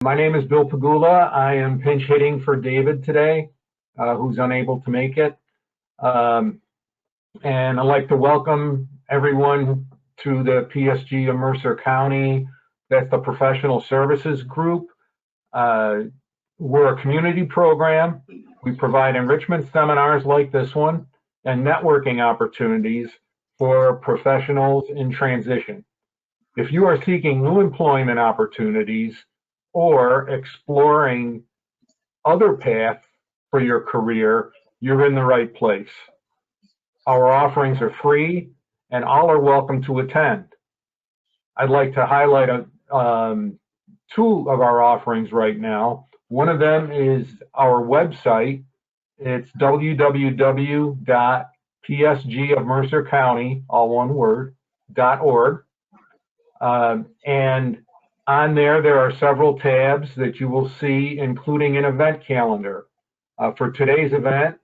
My name is Bill Pagula. I am pinch hitting for David today, who's unable to make it. And I'd like to welcome everyone to the PSG of Mercer County. That's the Professional Services Group. We're a community program. We provide enrichment seminars like this one and networking opportunities for professionals in transition. If you are seeking new employment opportunities, or exploring other paths for your career, you're in the right place. Our offerings are free and all are welcome to attend. I'd like to highlight two of our offerings right now. One of them is our website. It's www.psgofmercercounty, all one word, .org. And on there are several tabs that you will see, including an event calendar. For today's event,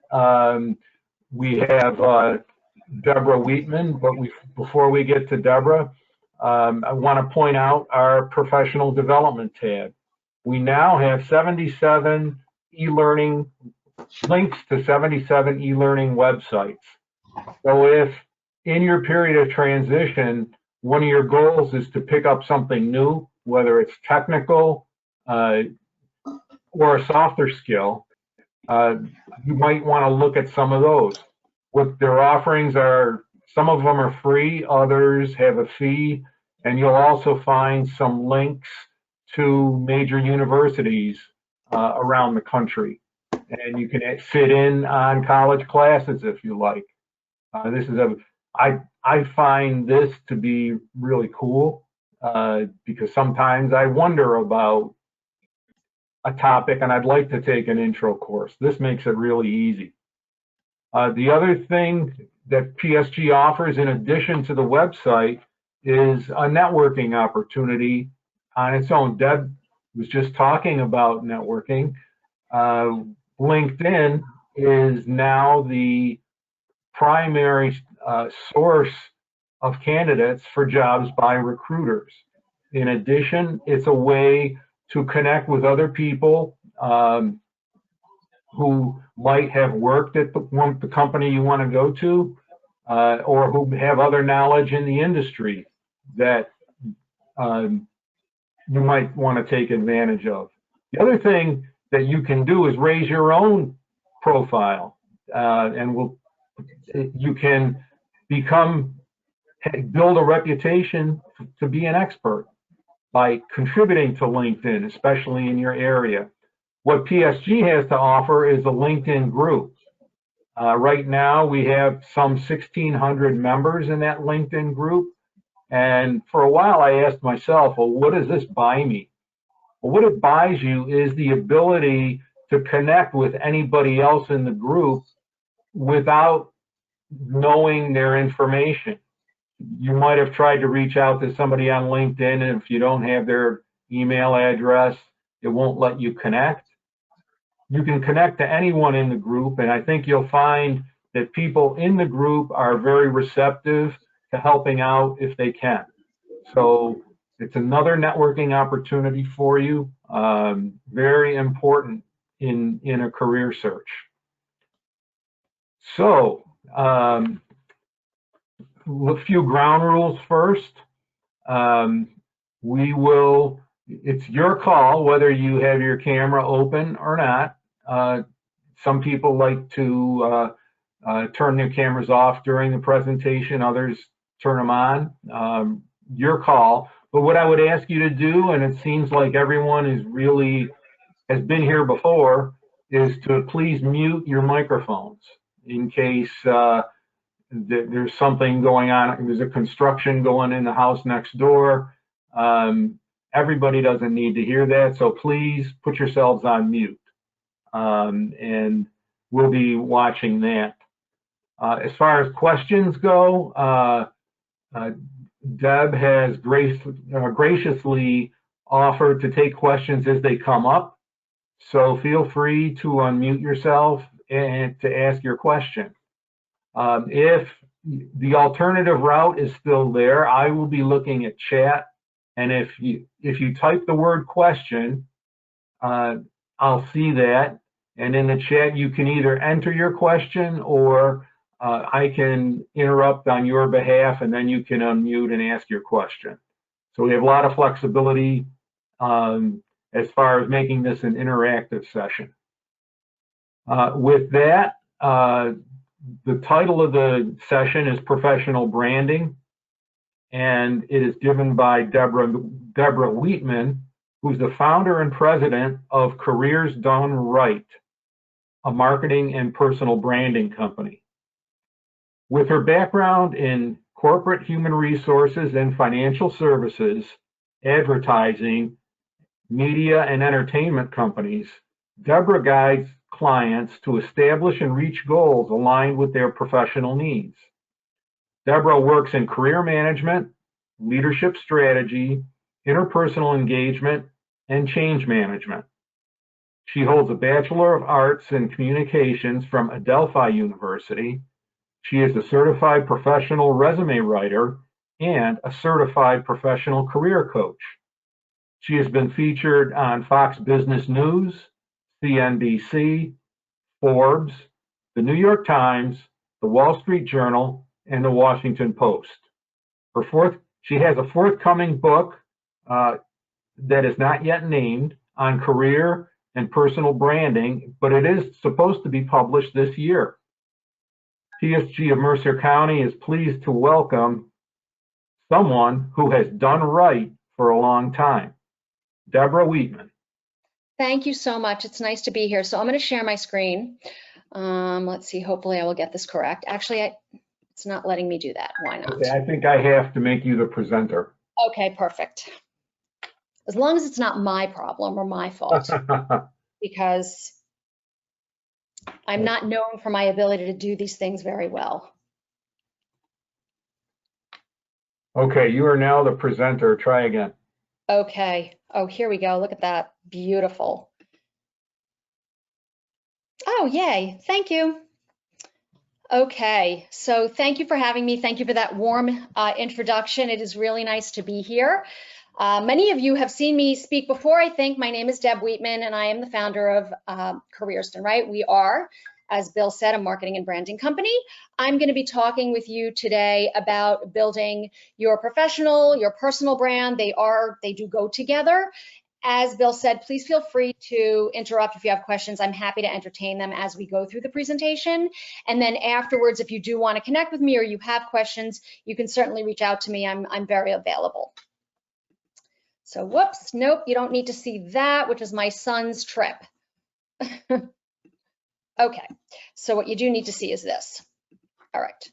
we have Debra Wheatman, but before we get to Debra, I want to point out our professional development tab. We now have 77 e-learning links to 77 e-learning websites. So if in your period of transition, one of your goals is to pick up something new, whether it's technical or a softer skill, you might want to look at some of those. What their offerings are, some of them are free, others have a fee, and you'll also find some links to major universities around the country. And you can fit in on college classes if you like. I find this to be really cool. Because sometimes I wonder about a topic and I'd like to take an intro course. This makes it really easy. The other thing that PSG offers in addition to the website is a networking opportunity on its own. Deb was just talking about networking. LinkedIn is now the primary source of candidates for jobs by recruiters. In addition, it's a way to connect with other people who might have worked at the company you want to go to, or who have other knowledge in the industry that you might want to take advantage of. The other thing that you can do is raise your own profile, and you can build a reputation to be an expert by contributing to LinkedIn, especially in your area. What PSG has to offer is a LinkedIn group. Right now, we have some 1,600 members in that LinkedIn group. And for a while, I asked myself, well, what does this buy me? Well, what it buys you is the ability to connect with anybody else in the group without knowing their information. You might have tried to reach out to somebody on LinkedIn, and if you don't have their email address, it won't let you connect. You can connect to anyone in the group, and I think you'll find that people in the group are very receptive to helping out if they can. So it's another networking opportunity for you, very important in a career search. So, a few ground rules first. It's your call whether you have your camera open or not. Some people like to turn their cameras off during the presentation, others turn them on. Your call. But what I would ask you to do, and it seems like everyone has been here before, is to please mute your microphones in case there's something going on. There's a construction going in the house next door. Everybody doesn't need to hear that, so please put yourselves on mute. And we'll be watching that. As far as questions go, Deb has graciously offered to take questions as they come up. So feel free to unmute yourself and to ask your question. If the alternative route is still there, I will be looking at chat, and if you type the word question, I'll see that. And in the chat, you can either enter your question or I can interrupt on your behalf, and then you can unmute and ask your question. So we have a lot of flexibility as far as making this an interactive session. With that, the title of the session is Professional Branding, and it is given by Debra Wheatman, who's the founder and president of Careers Done Right, a marketing and personal branding company. With her background in corporate human resources and financial services, advertising, media, and entertainment companies, Debra guides clients to establish and reach goals aligned with their professional needs. Debra works in career management, leadership strategy, interpersonal engagement, and change management. She holds a Bachelor of Arts in Communications from Adelphi University. She is a certified professional resume writer and a certified professional career coach. She has been featured on Fox Business News, CNBC, Forbes, the New York Times, the Wall Street Journal, and the Washington Post. She has a forthcoming book that is not yet named on career and personal branding, but it is supposed to be published this year. TSG of Mercer County is pleased to welcome someone who has done right for a long time, Debra Wheatman. Thank you so much. It's nice to be here. So I'm going to share my screen. Let's see. Hopefully I will get this correct. Actually, it's not letting me do that. Why not? Okay, I think I have to make you the presenter. Okay, perfect. As long as it's not my problem or my fault, because I'm not known for my ability to do these things very well. Okay, you are now the presenter. Try again. Okay. Oh, here we go. Look at that. Beautiful. Oh, yay. Thank you. Okay, so thank you for having me. Thank you for that warm introduction. It is really nice to be here. Many of you have seen me speak before, I think. My name is Deb Wheatman, and I am the founder of Careers Done Right. We are, as Bill said, a marketing and branding company. I'm going to be talking with you today about building your professional, your personal brand. They do go together. As Bill said, please feel free to interrupt if you have questions. I'm happy to entertain them as we go through the presentation. And then afterwards, if you do want to connect with me or you have questions, you can certainly reach out to me. I'm very available. So whoops, nope, you don't need to see that, which is my son's trip. Okay, so what you do need to see is this. All right.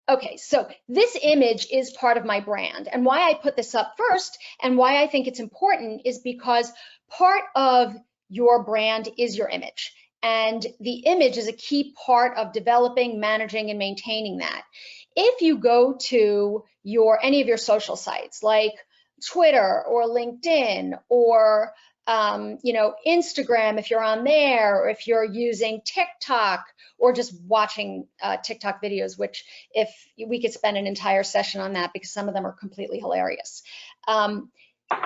Okay, so this image is part of my brand, and why I put this up first and why I think it's important is because part of your brand is your image, and the image is a key part of developing, managing, and maintaining that. If you go to any of your social sites like Twitter or LinkedIn or Instagram, if you're on there, or if you're using TikTok or just watching TikTok videos, which if we could spend an entire session on that because some of them are completely hilarious.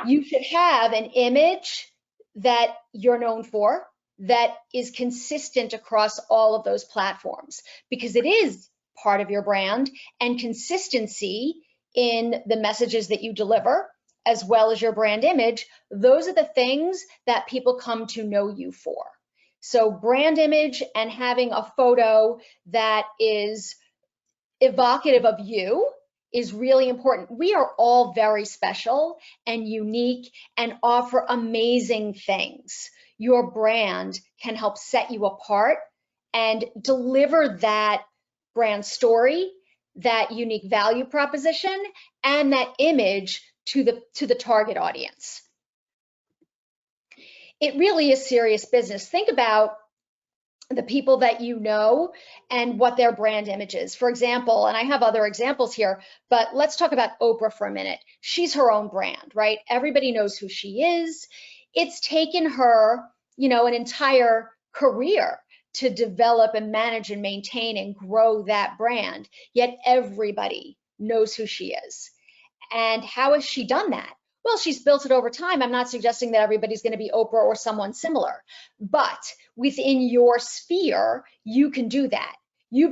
You should have an image that you're known for that is consistent across all of those platforms, because it is part of your brand, and consistency in the messages that you deliver as well as your brand image, those are the things that people come to know you for. So brand image and having a photo that is evocative of you is really important. We are all very special and unique and offer amazing things. Your brand can help set you apart and deliver that brand story, that unique value proposition, and that image to the target audience. It really is serious business. Think about the people that you know and what their brand image is. For example, and I have other examples here, but let's talk about Oprah for a minute. She's her own brand, right? Everybody knows who she is. It's taken her, an entire career to develop and manage and maintain and grow that brand, yet everybody knows who she is. And how has she done that? Well, she's built it over time. I'm not suggesting that everybody's going to be Oprah or someone similar, but within your sphere, you can do that. You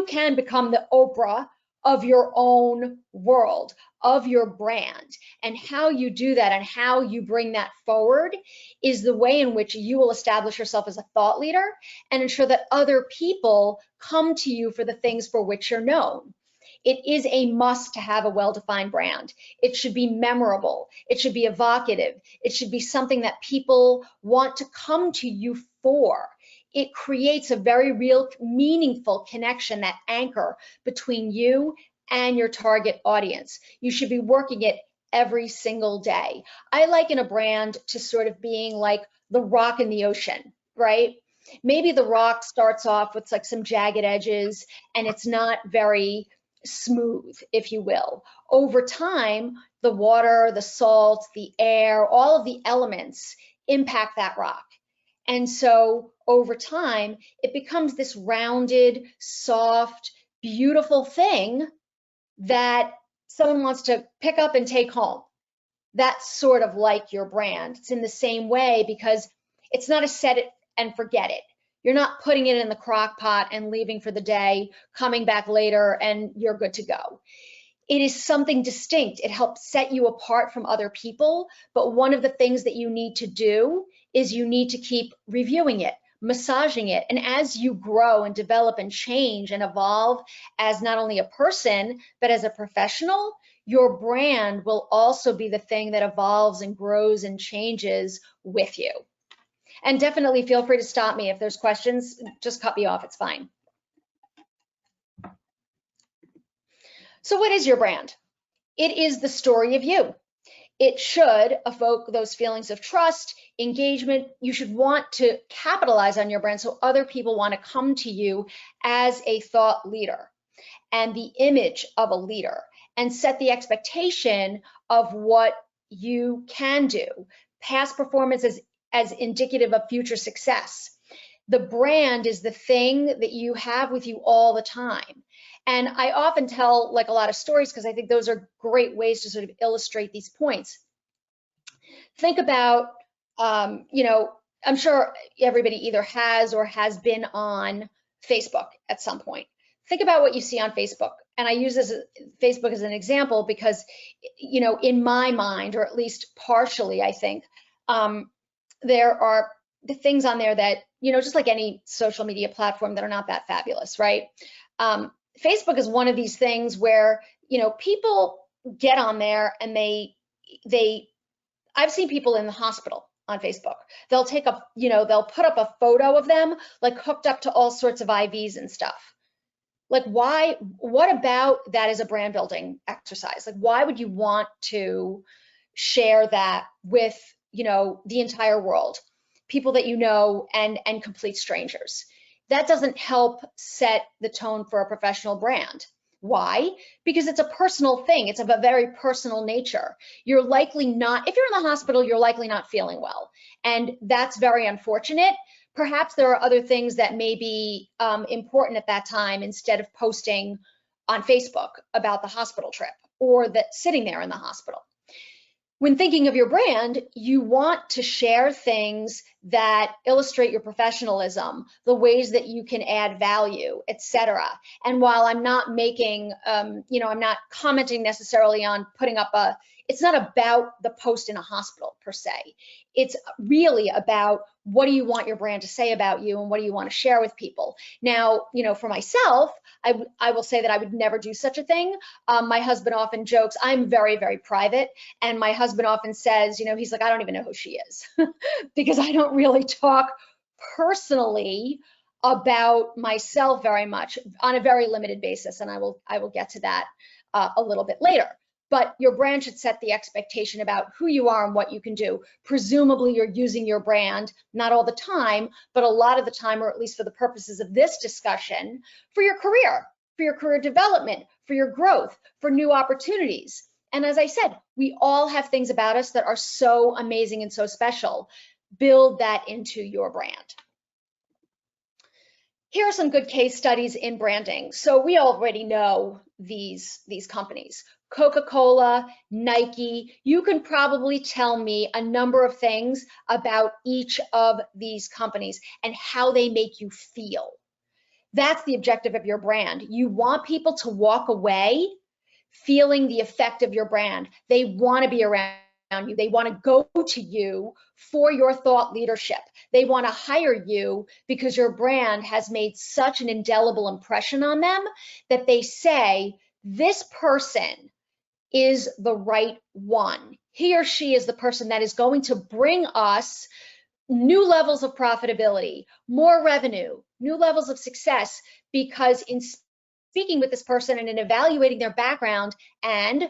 can become the Oprah of your own world, of your brand. And how you do that and how you bring that forward is the way in which you will establish yourself as a thought leader and ensure that other people come to you for the things for which you're known. It is a must to have a well-defined brand. It should be memorable. It should be evocative. It should be something that people want to come to you for. It creates a very real, meaningful connection, that anchor between you and your target audience. You should be working it every single day. I liken a brand to sort of being like the rock in the ocean, right? Maybe the rock starts off with like some jagged edges and it's not very smooth, if you will. Over time, the water, the salt, the air, all of the elements impact that rock. And so over time, it becomes this rounded, soft, beautiful thing that someone wants to pick up and take home. That's sort of like your brand. It's in the same way because it's not a set it and forget it. You're not putting it in the crock pot and leaving for the day, coming back later, and you're good to go. It is something distinct. It helps set you apart from other people. But one of the things that you need to do is you need to keep reviewing it, massaging it. And as you grow and develop and change and evolve as not only a person, but as a professional, your brand will also be the thing that evolves and grows and changes with you. And definitely feel free to stop me if there's questions. Just cut me off, it's fine. So what is your brand? It is the story of you. It should evoke those feelings of trust, engagement. You should want to capitalize on your brand so other people want to come to you as a thought leader and the image of a leader, and set the expectation of what you can do. Past performance as indicative of future success. The brand is the thing that you have with you all the time. And I often tell like a lot of stories because I think those are great ways to sort of illustrate these points. Think about, you know, I'm sure everybody either has or has been on Facebook at some point. Think about what you see on Facebook. And I use Facebook as an example because, you know, in my mind, or at least partially, I think, there are the things on there that, you know, just like any social media platform that are not that fabulous, right? Facebook is one of these things where, you know, people get on there and I've seen people in the hospital on Facebook. They'll take a, you know, they'll put up a photo of them like hooked up to all sorts of IVs and stuff. Like why, what about that is a brand building exercise? Like why would you want to share that with, you know, the entire world, people that you know and complete strangers? That doesn't help set the tone for a professional brand. Why? Because it's a personal thing. It's of a very personal nature. You're likely not, if you're in the hospital, you're likely not feeling well. And that's very unfortunate. Perhaps there are other things that may be important at that time instead of posting on Facebook about the hospital trip or that sitting there in the hospital. When thinking of your brand, you want to share things that illustrate your professionalism, the ways that you can add value, etc. And while I'm not making, you know, I'm not commenting necessarily on putting up it's not about the post in a hospital per se. It's really about what do you want your brand to say about you and what do you want to share with people. Now, you know, for myself, I will say that I would never do such a thing. My husband often jokes, I'm very, very private. And my husband often says, you know, he's like, I don't even know who she is because I don't really talk personally about myself very much on a very limited basis. And I will get to that a little bit later. But your brand should set the expectation about who you are and what you can do. Presumably you're using your brand, not all the time, but a lot of the time, or at least for the purposes of this discussion, for your career development, for your growth, for new opportunities. And as I said, we all have things about us that are so amazing and so special. Build that into your brand. Here are some good case studies in branding. So we already know these companies. Coca-Cola, Nike, you can probably tell me a number of things about each of these companies and how they make you feel. That's the objective of your brand. You want people to walk away feeling the effect of your brand. They want to be around you. They want to go to you for your thought leadership. They want to hire you because your brand has made such an indelible impression on them that they say, this person is the right one. He or she is the person that is going to bring us new levels of profitability, more revenue, new levels of success, because in speaking with this person and in evaluating their background and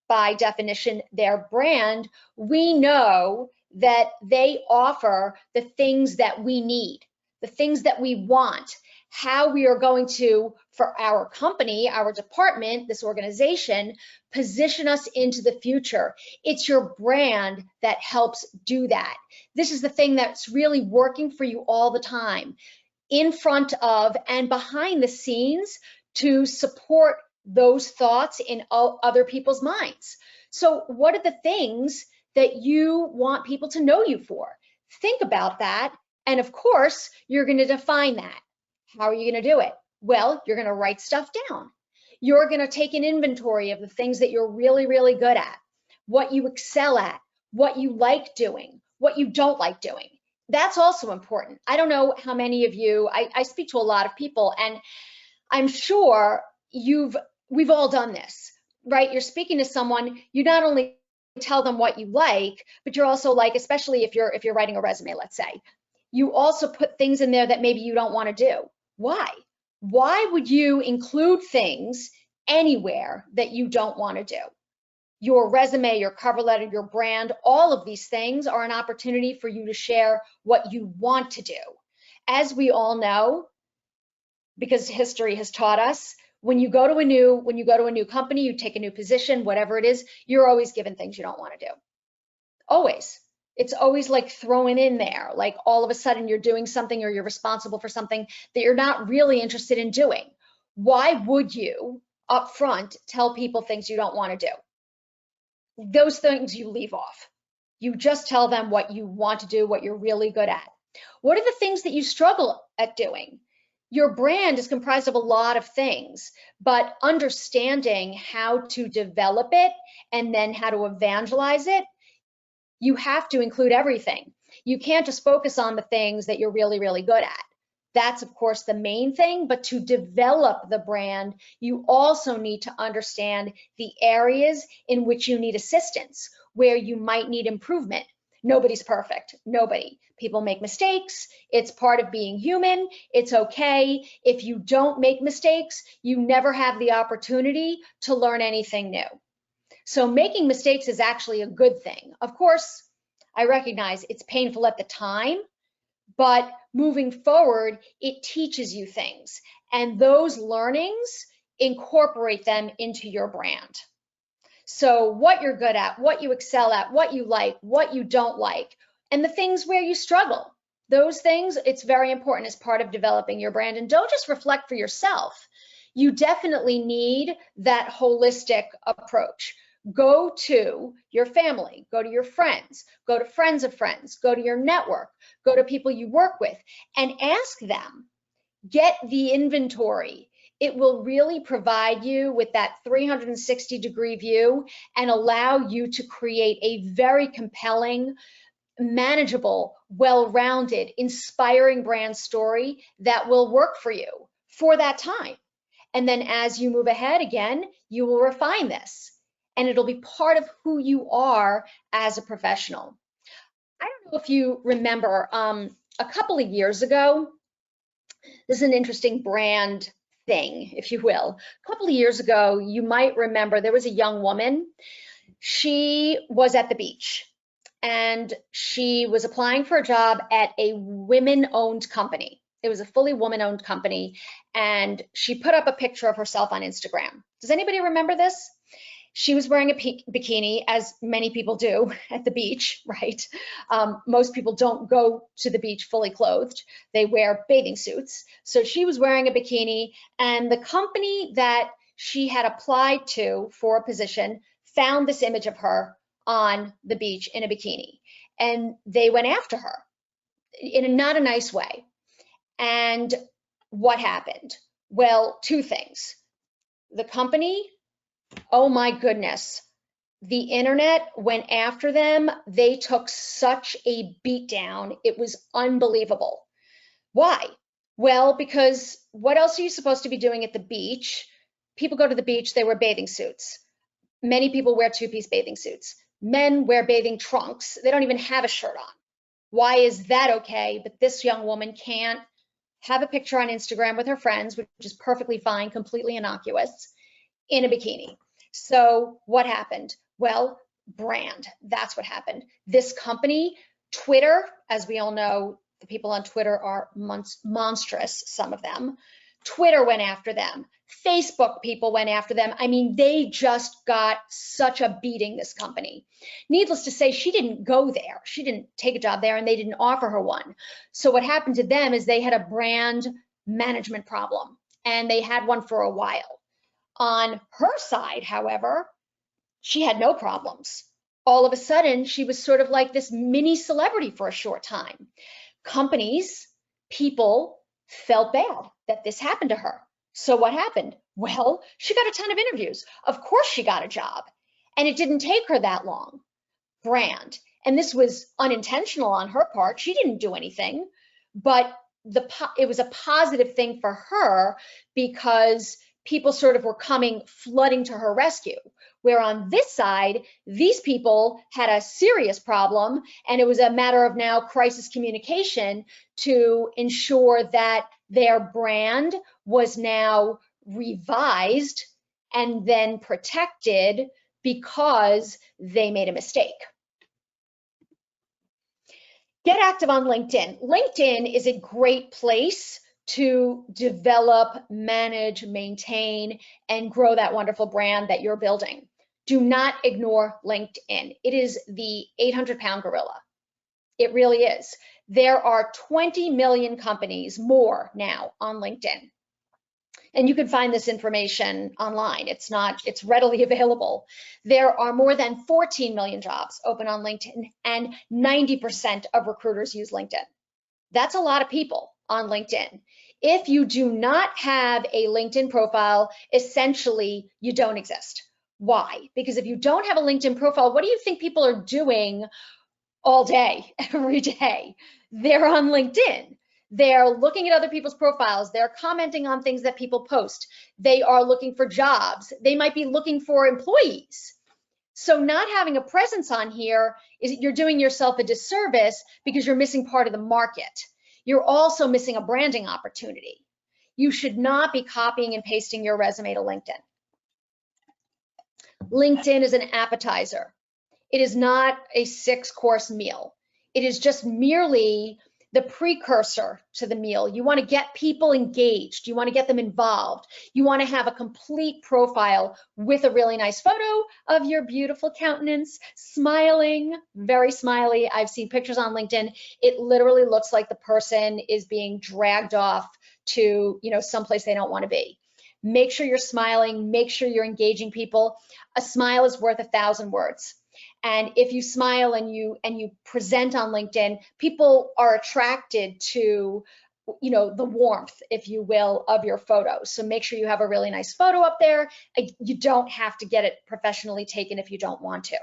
by definition their brand, we know that they offer the things that we need, the things that we want, how we are going to, for our company, our department, this organization, position us into the future. It's your brand that helps do that. This is the thing that's really working for you all the time, in front of and behind the scenes, to support those thoughts in other people's minds. So what are the things that you want people to know you for? Think about that. And of course, you're going to define that. How are you going to do it? Well, you're going to write stuff down. You're going to take an inventory of the things that you're really, really good at, what you excel at, what you like doing, what you don't like doing. That's also important. I don't know how many of you, I speak to a lot of people, and I'm sure we've all done this, right? You're speaking to someone, you not only tell them what you like, but you're also like, especially if you're writing a resume, let's say, you also put things in there that maybe you don't want to do. Why? Why would you include things anywhere that you don't want to do? Your resume, your cover letter, your brand, all of these things are an opportunity for you to share what you want to do. As we all know, because history has taught us, when you go to a new company, you take a new position, whatever it is, you're always given things you don't want to do. Always. It's always like throwing in there, like all of a sudden you're doing something or you're responsible for something that you're not really interested in doing. Why would you up front tell people things you don't want to do? Those things you leave off. You just tell them what you want to do, what you're really good at. What are the things that you struggle at doing? Your brand is comprised of a lot of things, but understanding how to develop it and then how to evangelize it, you have to include everything. You can't just focus on the things that you're really, really good at. That's, of course, the main thing, but to develop the brand, you also need to understand the areas in which you need assistance, where you might need improvement. Nobody's perfect, nobody. People make mistakes. It's part of being human. It's okay. If you don't make mistakes, you never have the opportunity to learn anything new. So making mistakes is actually a good thing. Of course, I recognize it's painful at the time, but moving forward, it teaches you things. And those learnings, incorporate them into your brand. So what you're good at, what you excel at, what you like, what you don't like, and the things where you struggle. Those things, it's very important as part of developing your brand. And don't just reflect for yourself. You definitely need that holistic approach. Go to your family, go to your friends, go to friends of friends, go to your network, go to people you work with, and ask them. Get the inventory. It will really provide you with that 360-degree view and allow you to create a very compelling, manageable, well-rounded, inspiring brand story that will work for you for that time. And then as you move ahead again, you will refine this. And it'll be part of who you are as a professional. I don't know if you remember, a couple of years ago, this is an interesting brand thing, if you will. A couple of years ago, you might remember there was a young woman. She was at the beach and she was applying for a job at a women-owned company. It was a fully woman-owned company, and she put up a picture of herself on Instagram. Does anybody remember this? She was wearing a bikini, as many people do at the beach, right? Most people don't go to the beach fully clothed. They wear bathing suits. So she was wearing a bikini, and the company that she had applied to for a position found this image of her on the beach in a bikini. And they went after her in not a nice way. And what happened? Well, two things. The company, oh my goodness, the internet went after them. They took such a beat down. It was unbelievable. Why? Well, because what else are you supposed to be doing at the beach? People go to the beach, they wear bathing suits. Many people wear two-piece bathing suits. Men wear bathing trunks. They don't even have a shirt on. Why is that okay? But this young woman can't have a picture on Instagram with her friends, which is perfectly fine, completely innocuous, in a bikini. So what happened? Well, brand, that's what happened. This company, Twitter, as we all know, the people on Twitter are monstrous, some of them. Twitter went after them. Facebook people went after them. I mean, they just got such a beating, this company. Needless to say, she didn't go there. She didn't take a job there, and they didn't offer her one. So what happened to them is they had a brand management problem, and they had one for a while. On her side, however, she had no problems. All of a sudden, she was sort of like this mini celebrity for a short time. Companies, people felt bad that this happened to her. So what happened? Well, she got a ton of interviews. Of course she got a job. And it didn't take her that long. Brand. And this was unintentional on her part. She didn't do anything, but it was a positive thing for her because people sort of were flooding to her rescue. Where on this side, these people had a serious problem, and it was a matter of now crisis communication to ensure that their brand was now revised and then protected because they made a mistake. Get active on LinkedIn. LinkedIn is a great place to develop, manage, maintain, and grow that wonderful brand that you're building. Do not ignore LinkedIn. It is the 800-pound gorilla. It really is. There are 20 million companies more now on LinkedIn. And you can find this information online. It's readily available. There are more than 14 million jobs open on LinkedIn, and 90% of recruiters use LinkedIn. That's a lot of people on LinkedIn. If you do not have a LinkedIn profile, essentially you don't exist. Why? Because if you don't have a LinkedIn profile, what do you think people are doing all day, every day? They're on LinkedIn. They're looking at other people's profiles. They're commenting on things that people post. They are looking for jobs. They might be looking for employees. So not having a presence on here you're doing yourself a disservice because you're missing part of the market. You're also missing a branding opportunity. You should not be copying and pasting your resume to LinkedIn. LinkedIn is an appetizer. It is not a 6-course meal. It is just merely the precursor to the meal. You want to get people engaged. You want to get them involved. You want to have a complete profile with a really nice photo of your beautiful countenance, smiling, very smiley. I've seen pictures on LinkedIn. It literally looks like the person is being dragged off to, someplace they don't want to be. Make sure you're smiling. Make sure you're engaging people. A smile is worth 1,000 words. And if you smile and you present on LinkedIn, people are attracted to, the warmth, if you will, of your photo. So make sure you have a really nice photo up there. You don't have to get it professionally taken if you don't want to.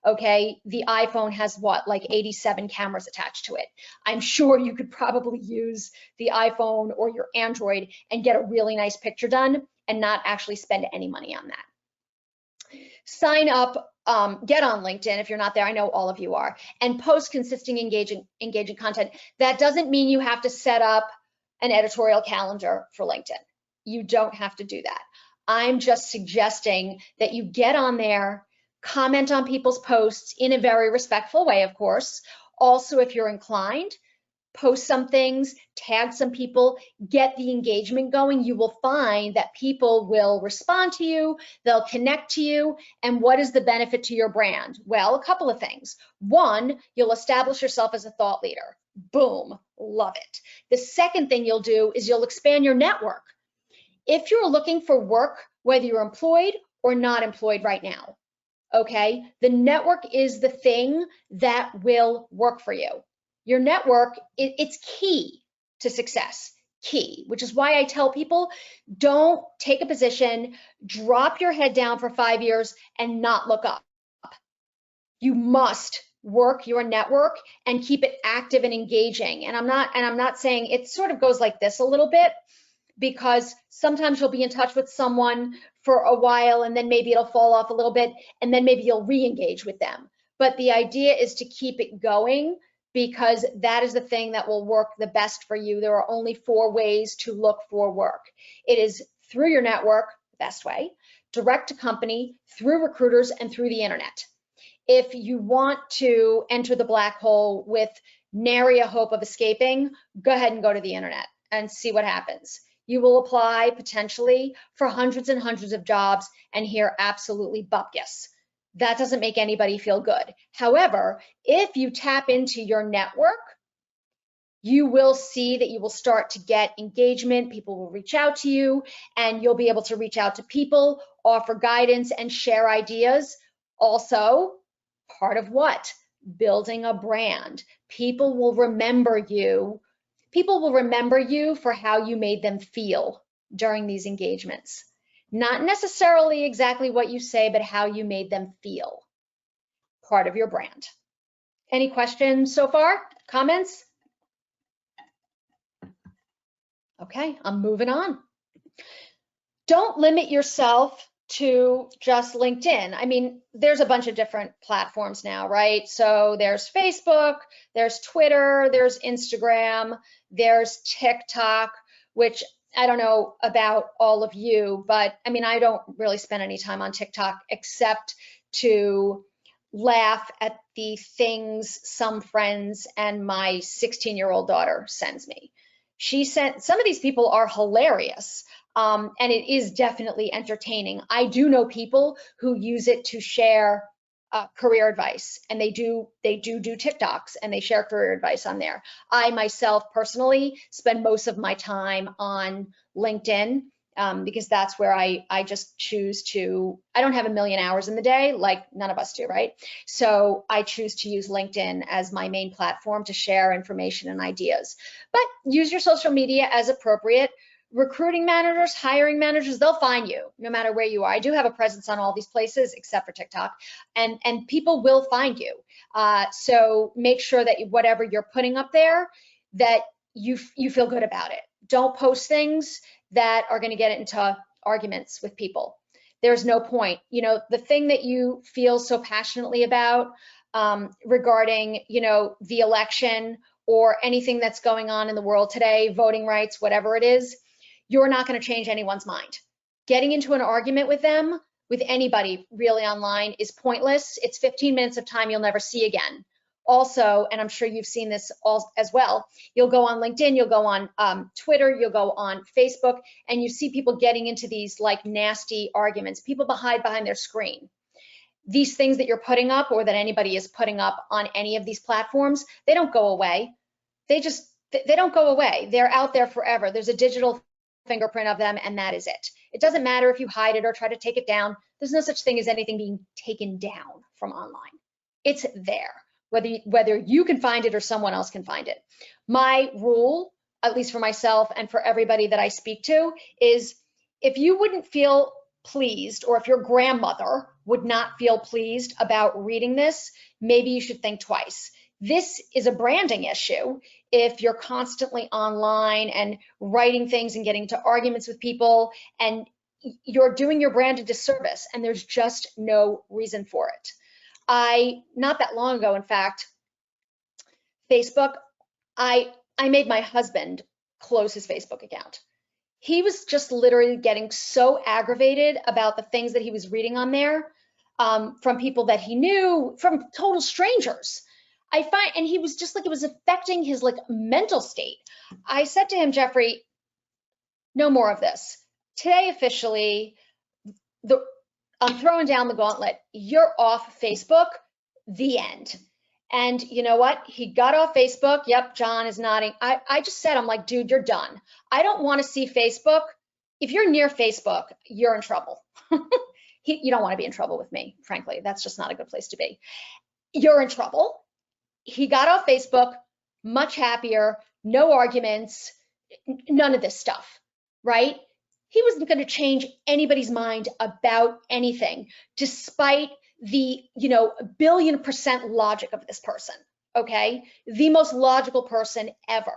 Okay, the iPhone has like 87 cameras attached to it. I'm sure you could probably use the iPhone or your Android and get a really nice picture done and not actually spend any money on that. Sign up, get on LinkedIn if you're not there. I know all of you are, and post consistent, engaging content. That doesn't mean you have to set up an editorial calendar for LinkedIn. You don't have to do that. I'm just suggesting that you get on there, comment on people's posts in a very respectful way, of course. Also, if you're inclined, post some things, tag some people, get the engagement going, you will find that people will respond to you, they'll connect to you. And what is the benefit to your brand? Well, a couple of things. One, you'll establish yourself as a thought leader. Boom, love it. The second thing you'll do is you'll expand your network. If you're looking for work, whether you're employed or not employed right now, okay, the network is the thing that will work for you. Your network, it's key to success, key, which is why I tell people, don't take a position, drop your head down for 5 years and not look up. You must work your network and keep it active and engaging. And I'm not saying, it sort of goes like this a little bit, because sometimes you'll be in touch with someone for a while and then maybe it'll fall off a little bit and then maybe you'll re-engage with them. But the idea is to keep it going, because that is the thing that will work the best for you. There are only 4 ways to look for work. It is through your network, best way, direct to company, through recruiters, and through the internet. If you want to enter the black hole with nary a hope of escaping, go ahead and go to the internet and see what happens. You will apply potentially for hundreds and hundreds of jobs and hear absolutely bupkis. That doesn't make anybody feel good. However, if you tap into your network, you will see that you will start to get engagement. People will reach out to you and you'll be able to reach out to people, offer guidance, and share ideas. Also, part of what? Building a brand. People will remember you. People will remember you for how you made them feel during these engagements. Not necessarily exactly what you say, but how you made them feel. Part of your brand. Any questions so far? Comments? Okay, I'm moving on. Don't limit yourself to just LinkedIn. I mean, there's a bunch of different platforms now, right? So there's Facebook, there's Twitter, there's Instagram, there's TikTok, which I don't know about all of you, but I mean, I don't really spend any time on TikTok except to laugh at the things some friends and my 16-year-old daughter sends me. She sent, some of these people are hilarious. And it is definitely entertaining. I do know people who use it to share career advice, and they do TikToks and they share career advice on there. I myself personally spend most of my time on LinkedIn because that's where I just choose to, I don't have a million hours in the day, like none of us do, right? So I choose to use LinkedIn as my main platform to share information and ideas. But use your social media as appropriate. Recruiting managers, hiring managers, they'll find you no matter where you are. I do have a presence on all these places except for TikTok, and people will find you. So make sure that whatever you're putting up there, that you feel good about it. Don't post things that are going to get into arguments with people. There's no point. You know, the thing that you feel so passionately about regarding, you know, the election or anything that's going on in the world today, voting rights, whatever it is, you're not going to change anyone's mind. Getting into an argument with them, with anybody really online, is pointless. It's 15 minutes of time you'll never see again. Also, and I'm sure you've seen this all as well, you'll go on LinkedIn, you'll go on Twitter, you'll go on Facebook, and you see people getting into these like nasty arguments. People hide behind their screen. These things that you're putting up or that anybody is putting up on any of these platforms, they don't go away. They don't go away. They're out there forever. There's a digital fingerprint of them, and that is it. It doesn't matter if you hide it or try to take it down. There's no such thing as anything being taken down from online. It's there, whether you can find it or someone else can find it. My rule, at least for myself and for everybody that I speak to, is if you wouldn't feel pleased, or if your grandmother would not feel pleased about reading this, maybe you should think twice. This is a branding issue. If you're constantly online and writing things and getting into arguments with people, and you're doing your brand a disservice, and there's just no reason for it. Not that long ago, in fact, Facebook, I made my husband close his Facebook account. He was just literally getting so aggravated about the things that he was reading on there from people that he knew, from total strangers. and he was just like, it was affecting his like mental state. I said to him, Jeffrey, no more of this. Today, officially, I'm throwing down the gauntlet. You're off Facebook, the end. And you know what? He got off Facebook. Yep, John is nodding. I just said, I'm like, dude, you're done. I don't want to see Facebook. If you're near Facebook, you're in trouble. You don't want to be in trouble with me, frankly. That's just not a good place to be. You're in trouble. He got off Facebook, much happier, no arguments, none of this stuff, right? He wasn't going to change anybody's mind about anything, despite the, billion% logic of this person, okay? The most logical person ever,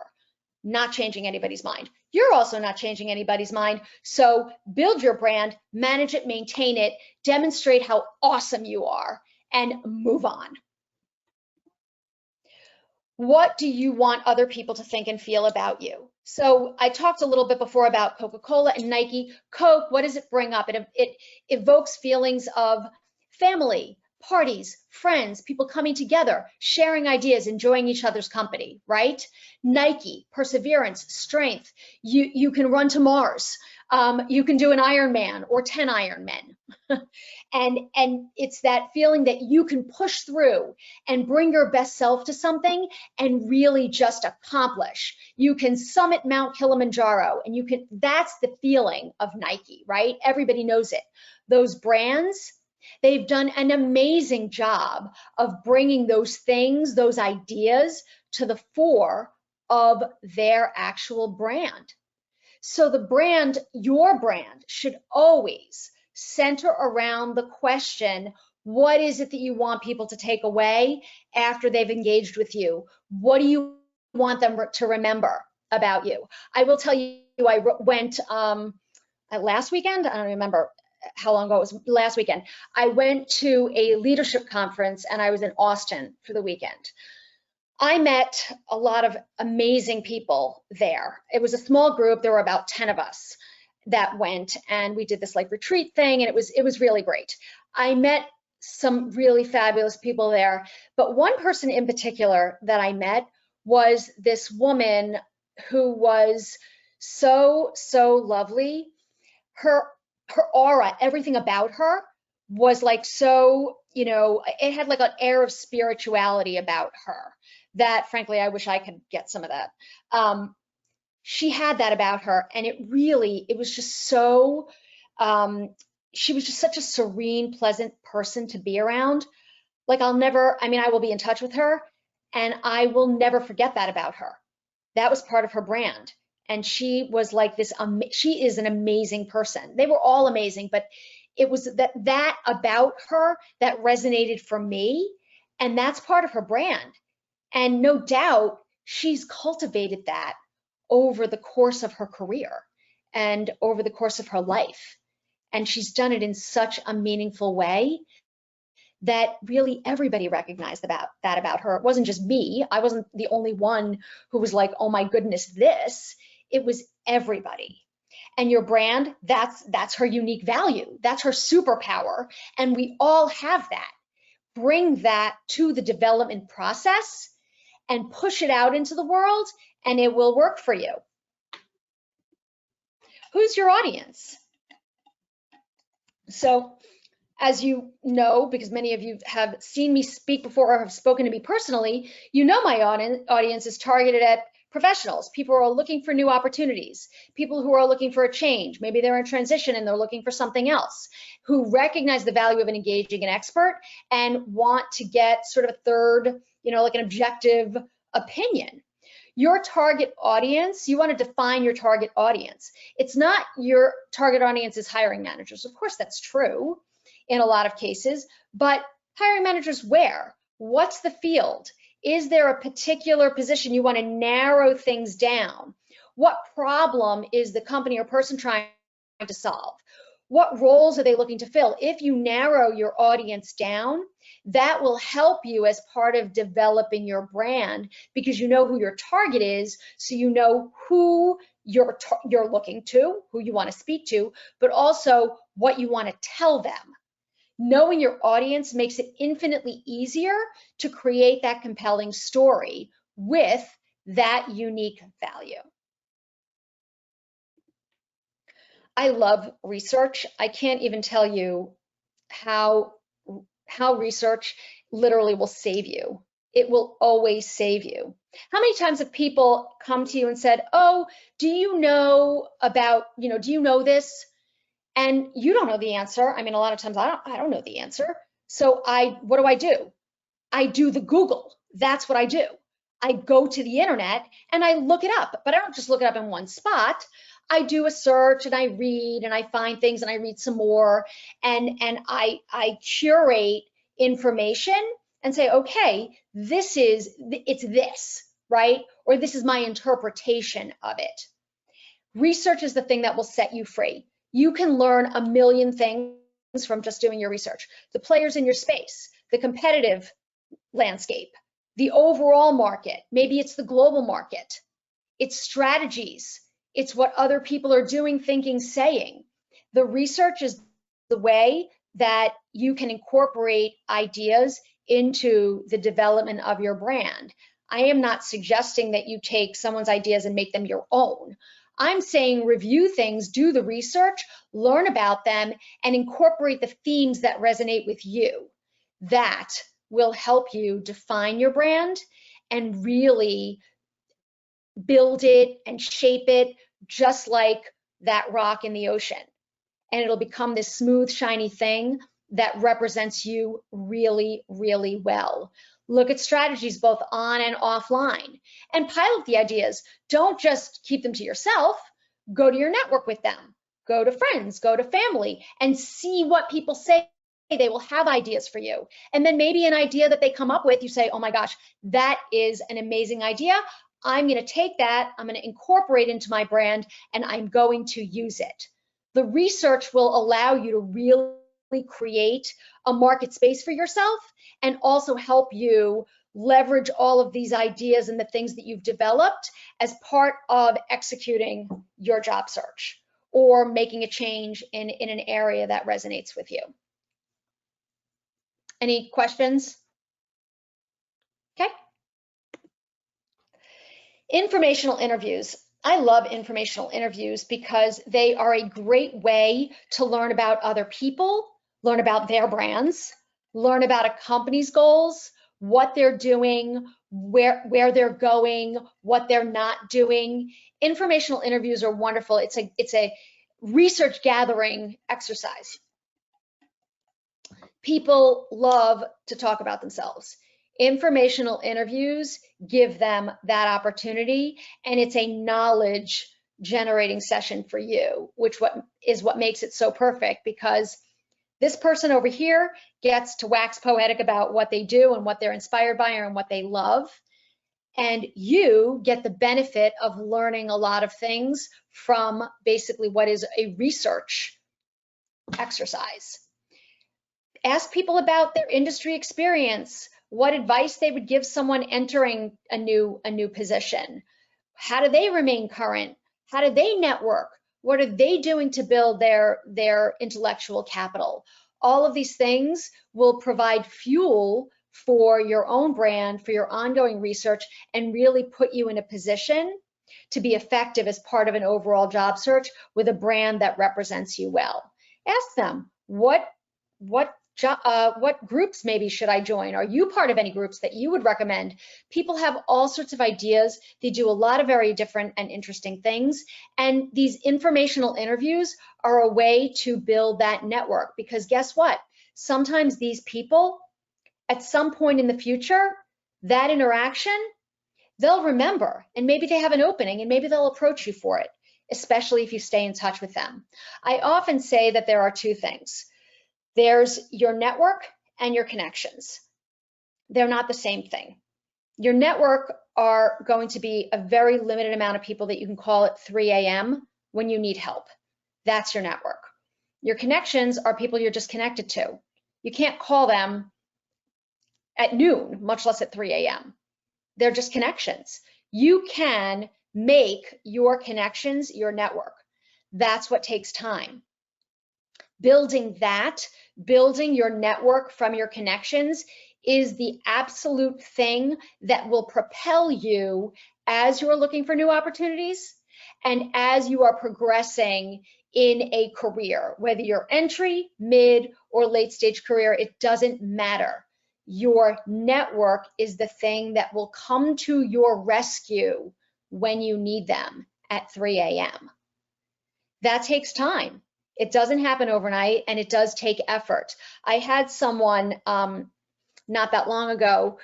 not changing anybody's mind. You're also not changing anybody's mind. So build your brand, manage it, maintain it, demonstrate how awesome you are, and move on. What do you want other people to think and feel about you? So I talked a little bit before about Coca-Cola and Nike. Coke, what does it bring up? It evokes feelings of family, parties, friends, people coming together, sharing ideas, enjoying each other's company, right? Nike, perseverance, strength. You can run to Mars. You can do an Ironman or 10 Ironmen. And it's that feeling that you can push through and bring your best self to something and really just accomplish. You can summit Mount Kilimanjaro, and that's the feeling of Nike, right? Everybody knows it. Those brands, they've done an amazing job of bringing those things, those ideas to the fore of their actual brand. So the brand, your brand, should always center around the question, what is it that you want people to take away after they've engaged with you? What do you want them to remember about you? I will tell you, I went last weekend, I don't remember how long ago it was, last weekend. I went to a leadership conference and I was in Austin for the weekend. I met a lot of amazing people there. It was a small group. There were about 10 of us that went, and we did this like retreat thing, and it was really great. I met some really fabulous people there, but one person in particular that I met was this woman who was so lovely. Her aura, everything about her was like so, it had like an air of spirituality about her that, frankly, I wish I could get some of that. She had that about her, and it was just so, she was just such a serene, pleasant person to be around. Like I will be in touch with her, and I will never forget that about her. That was part of her brand. And she was like this, she is an amazing person. They were all amazing, but it was that about her that resonated for me, and that's part of her brand. And no doubt she's cultivated that over the course of her career and over the course of her life. And she's done it in such a meaningful way that really everybody recognized that about her. It wasn't just me. I wasn't the only one who was like, oh my goodness, this. It was everybody. And your brand, that's her unique value. That's her superpower. And we all have that. Bring that to the development process and push it out into the world, and it will work for you. Who's your audience? So, as you know, because many of you have seen me speak before or have spoken to me personally, you know my audience is targeted at professionals, people who are looking for new opportunities, people who are looking for a change. Maybe they're in transition and they're looking for something else, who recognize the value of engaging an expert and want to get sort of a third, like an objective opinion. Your target audience, you want to define your target audience. It's not your target audience is hiring managers. Of course, that's true in a lot of cases, but hiring managers where? What's the field? Is there a particular position you want to narrow things down? What problem is the company or person trying to solve? What roles are they looking to fill? If you narrow your audience down, that will help you as part of developing your brand, because you know who your target is, so you know who you're looking to, who you want to speak to, but also what you want to tell them. Knowing your audience makes it infinitely easier to create that compelling story with that unique value. I love research. I can't even tell you how research literally will save you. It will always save you. How many times have people come to you and said, oh, do you know about, do you know this? And you don't know the answer. I mean, a lot of times I don't know the answer. So what do? I do the Google. That's what I do. I go to the internet and I look it up, but I don't just look it up in one spot. I do a search and I read and I find things and I read some more, and I curate information and say, okay, it's this, right? Or this is my interpretation of it. Research is the thing that will set you free. You can learn a million things from just doing your research. The players in your space, the competitive landscape, the overall market, maybe it's the global market, it's strategies, it's what other people are doing, thinking, saying. The research is the way that you can incorporate ideas into the development of your brand. I am not suggesting that you take someone's ideas and make them your own. I'm saying review things, do the research, learn about them, and incorporate the themes that resonate with you. That will help you define your brand and really build it and shape it just like that rock in the ocean. And it'll become this smooth, shiny thing that represents you really, really well. Look at strategies both on and offline and pilot the ideas. Don't just keep them to yourself. Go to your network with them. Go to friends, go to family, and see what people say. They will have ideas for you. And then maybe an idea that they come up with, you say, oh my gosh, that is an amazing idea. I'm going to take that, I'm going to incorporate into my brand, and I'm going to use it. The research will allow you to really create a market space for yourself and also help you leverage all of these ideas and the things that you've developed as part of executing your job search or making a change in an area that resonates with you. Any questions? Okay. Informational interviews. I love informational interviews because they are a great way to learn about other people, learn about their brands, learn about a company's goals, what they're doing, where they're going, what they're not doing. Informational interviews are wonderful. It's a research gathering exercise. People love to talk about themselves. Informational interviews give them that opportunity, and it's a knowledge generating session for you, which is what makes it so perfect, because this person over here gets to wax poetic about what they do and what they're inspired by and what they love. And you get the benefit of learning a lot of things from basically what is a research exercise. Ask people about their industry experience, what advice they would give someone entering a new position. How do they remain current? How do they network? What are they doing to build their intellectual capital? All of these things will provide fuel for your own brand, for your ongoing research, and really put you in a position to be effective as part of an overall job search with a brand that represents you well. Ask them, what groups maybe should I join? Are you part of any groups that you would recommend? People have all sorts of ideas. They do a lot of very different and interesting things. And these informational interviews are a way to build that network, because guess what? Sometimes these people, at some point in the future, that interaction, they'll remember, and maybe they have an opening and maybe they'll approach you for it, especially if you stay in touch with them. I often say that there are two things. There's your network and your connections. They're not the same thing. Your network are going to be a very limited amount of people that you can call at 3 a.m. when you need help. That's your network. Your connections are people you're just connected to. You can't call them at noon, much less at 3 a.m. They're just connections. You can make your connections your network. That's what takes time. building your network from your connections is the absolute thing that will propel you as you are looking for new opportunities and as you are progressing in a career, whether you're entry, mid, or late stage career, it doesn't matter. Your network is the thing that will come to your rescue when you need them at 3 a.m. That takes time. It doesn't happen overnight, and it does take effort. I had someone not that long ago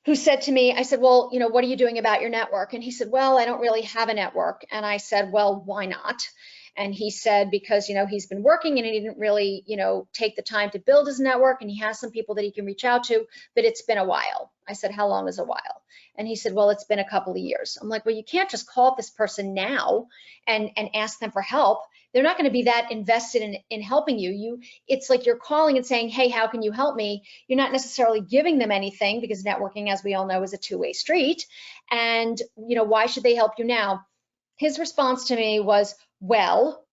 who said to me, I said, well, what are you doing about your network? And he said, well, I don't really have a network. And I said, well, why not? And he said, because, he's been working and he didn't really, take the time to build his network, and he has some people that he can reach out to, but it's been a while. I said, how long is a while? And he said, well, it's been a couple of years. I'm like, well, you can't just call this person now and ask them for help. They're not going to be that invested in helping you. It's like you're calling and saying, hey, how can you help me? You're not necessarily giving them anything, because networking, as we all know, is a two-way street. And, why should they help you now? His response to me was, well,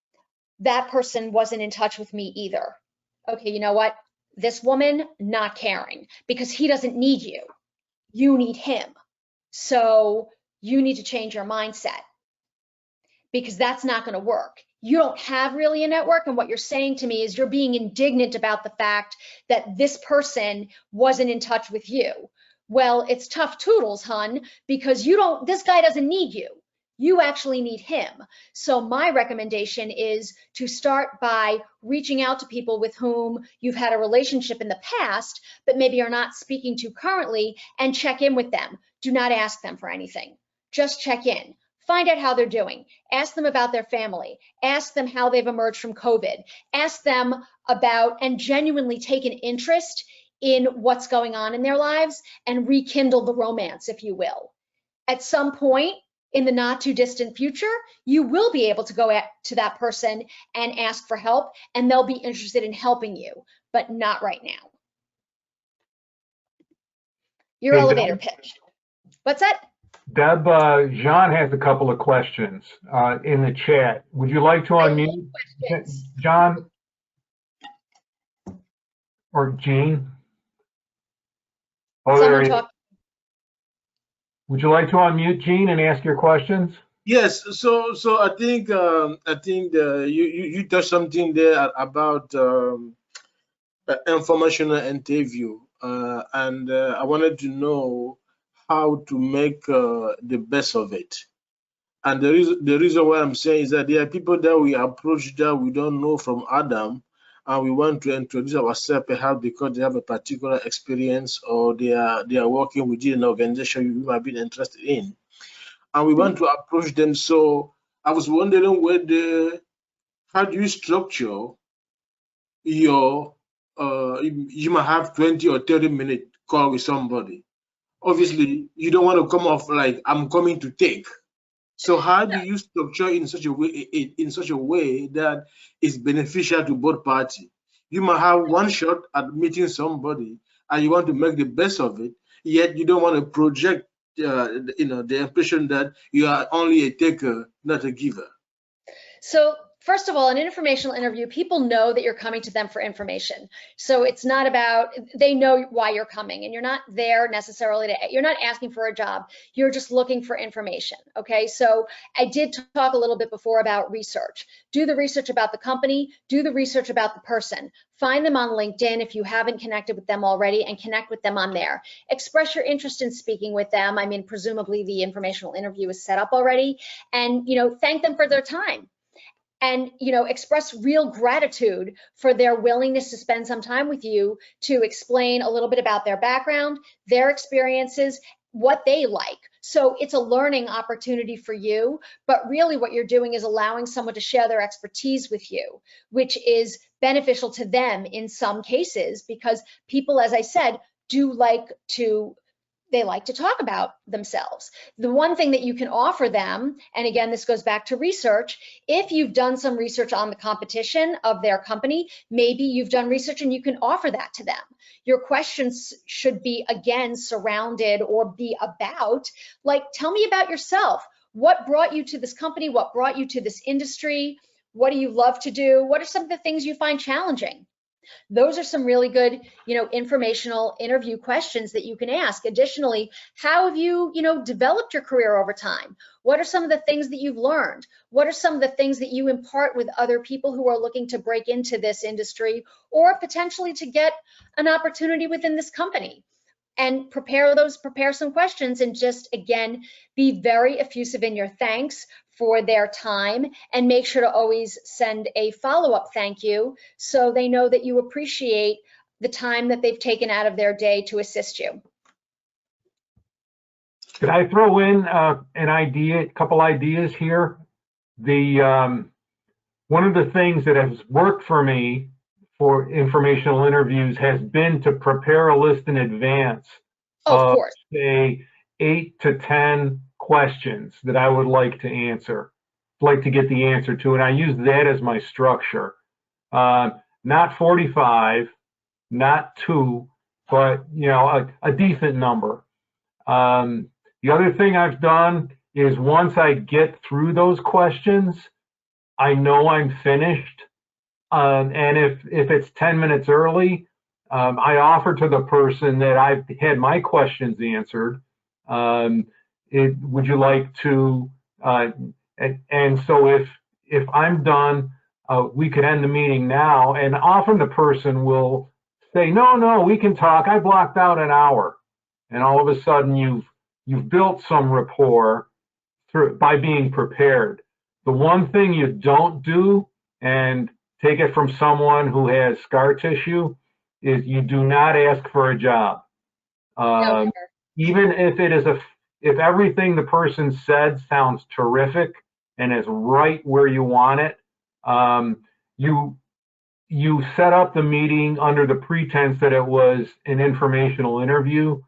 that person wasn't in touch with me either. Okay, you know what? This woman not caring, because he doesn't need you. You need him. So you need to change your mindset, because that's not going to work. You don't have really a network, and what you're saying to me is you're being indignant about the fact that this person wasn't in touch with you. Well, it's tough toodles, hun, because this guy doesn't need you. You actually need him. So my recommendation is to start by reaching out to people with whom you've had a relationship in the past, but maybe are not speaking to currently, and check in with them. Do not ask them for anything. Just check in. Find out how they're doing. Ask them about their family. Ask them how they've emerged from COVID. Ask them about, and genuinely take an interest in what's going on in their lives, and rekindle the romance, if you will. At some point in the not too distant future, you will be able to go to that person and ask for help, and they'll be interested in helping you, but not right now. Your elevator pitch. What's that? Deb, Jean has a couple of questions in the chat. Would you like to unmute John or Jean? Oh, there he is. Would you like to unmute Jean and ask your questions? Yes. So I think you touched something there about informational interview, and I wanted to know how to make the best of it. And the reason why I'm saying is that there are people that we approach that we don't know from Adam, and we want to introduce ourselves perhaps because they have a particular experience, or they are working within an organization you might be interested in, and we want to approach them. So I was wondering how do you structure your you might have 20 or 30-minute call with somebody. Obviously, you don't want to come off like I'm coming to take. So how do you structure in such a way that is beneficial to both parties? You might have one shot at meeting somebody, and you want to make the best of it, yet you don't want to project the impression that you are only a taker, not a giver. So first of all, an informational interview, people know that you're coming to them for information. So it's not about, they know why you're coming, and you're not there necessarily you're not asking for a job. You're just looking for information. Okay. So I did talk a little bit before about research. Do the research about the company, do the research about the person. Find them on LinkedIn if you haven't connected with them already, and connect with them on there. Express your interest in speaking with them. I mean, presumably the informational interview is set up already, and, thank them for their time. And, express real gratitude for their willingness to spend some time with you to explain a little bit about their background, their experiences, what they like. So it's a learning opportunity for you, but really what you're doing is allowing someone to share their expertise with you, which is beneficial to them in some cases, because people, as I said, they like to talk about themselves. The one thing that you can offer them, and again, this goes back to research, if you've done some research on the competition of their company, maybe you've done research and you can offer that to them. Your questions should be, again, surrounded or be about, like, tell me about yourself. What brought you to this company? What brought you to this industry? What do you love to do? What are some of the things you find challenging? Those are some really good, informational interview questions that you can ask. Additionally, how have you, developed your career over time? What are some of the things that you've learned? What are some of the things that you impart with other people who are looking to break into this industry or potentially to get an opportunity within this company? And prepare some questions, and just, again, be very effusive in your thanks for their time, and make sure to always send a follow-up thank you so they know that you appreciate the time that they've taken out of their day to assist you. Could I throw in a couple ideas here? One of the things that has worked for me for informational interviews has been to prepare a list in advance Of course. say 8 to 10 questions that I would like to get the answer to, and I use that as my structure. Not 45, not 2, but a decent number. The other thing I've done is, once I get through those questions, I know I'm finished. And if it's 10 minutes early, I offer to the person that I've had my questions answered, would you like to, and so if I'm done, we could end the meeting now. And often the person will say, no, we can talk. I blocked out an hour. And all of a sudden you've built some rapport by being prepared. The one thing you don't do, and take it from someone who has scar tissue, is you do not ask for a job. No, Even if everything the person said sounds terrific and is right where you want it, you set up the meeting under the pretense that it was an informational interview.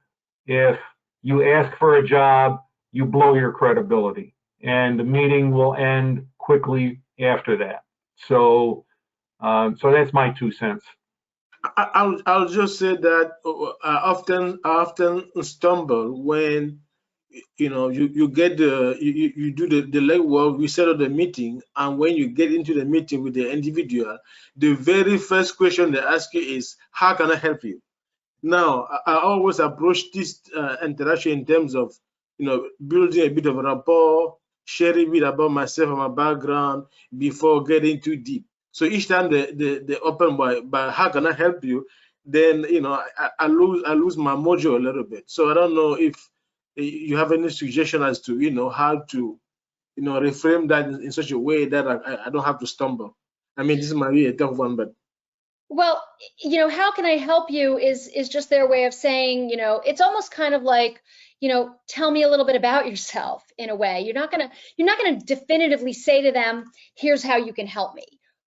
If you ask for a job, you blow your credibility, and the meeting will end quickly after that. So that's my 2 cents. I'll just say that I often stumble when you get you do the legwork, we set up the meeting, and when you get into the meeting with the individual, the very first question they ask you is, how can I help you? Now, I always approach this interaction in terms of building a bit of a rapport, sharing a bit about myself and my background before getting too deep. So each time they open by how can I help you, then I lose my mojo a little bit. So I don't know if you have any suggestion as to how to reframe that in such a way that I don't have to stumble. I mean, this is a tough one, but well, how can I help you is just their way of saying, it's almost kind of like, tell me a little bit about yourself, in a way. You're not gonna definitively say to them, here's how you can help me.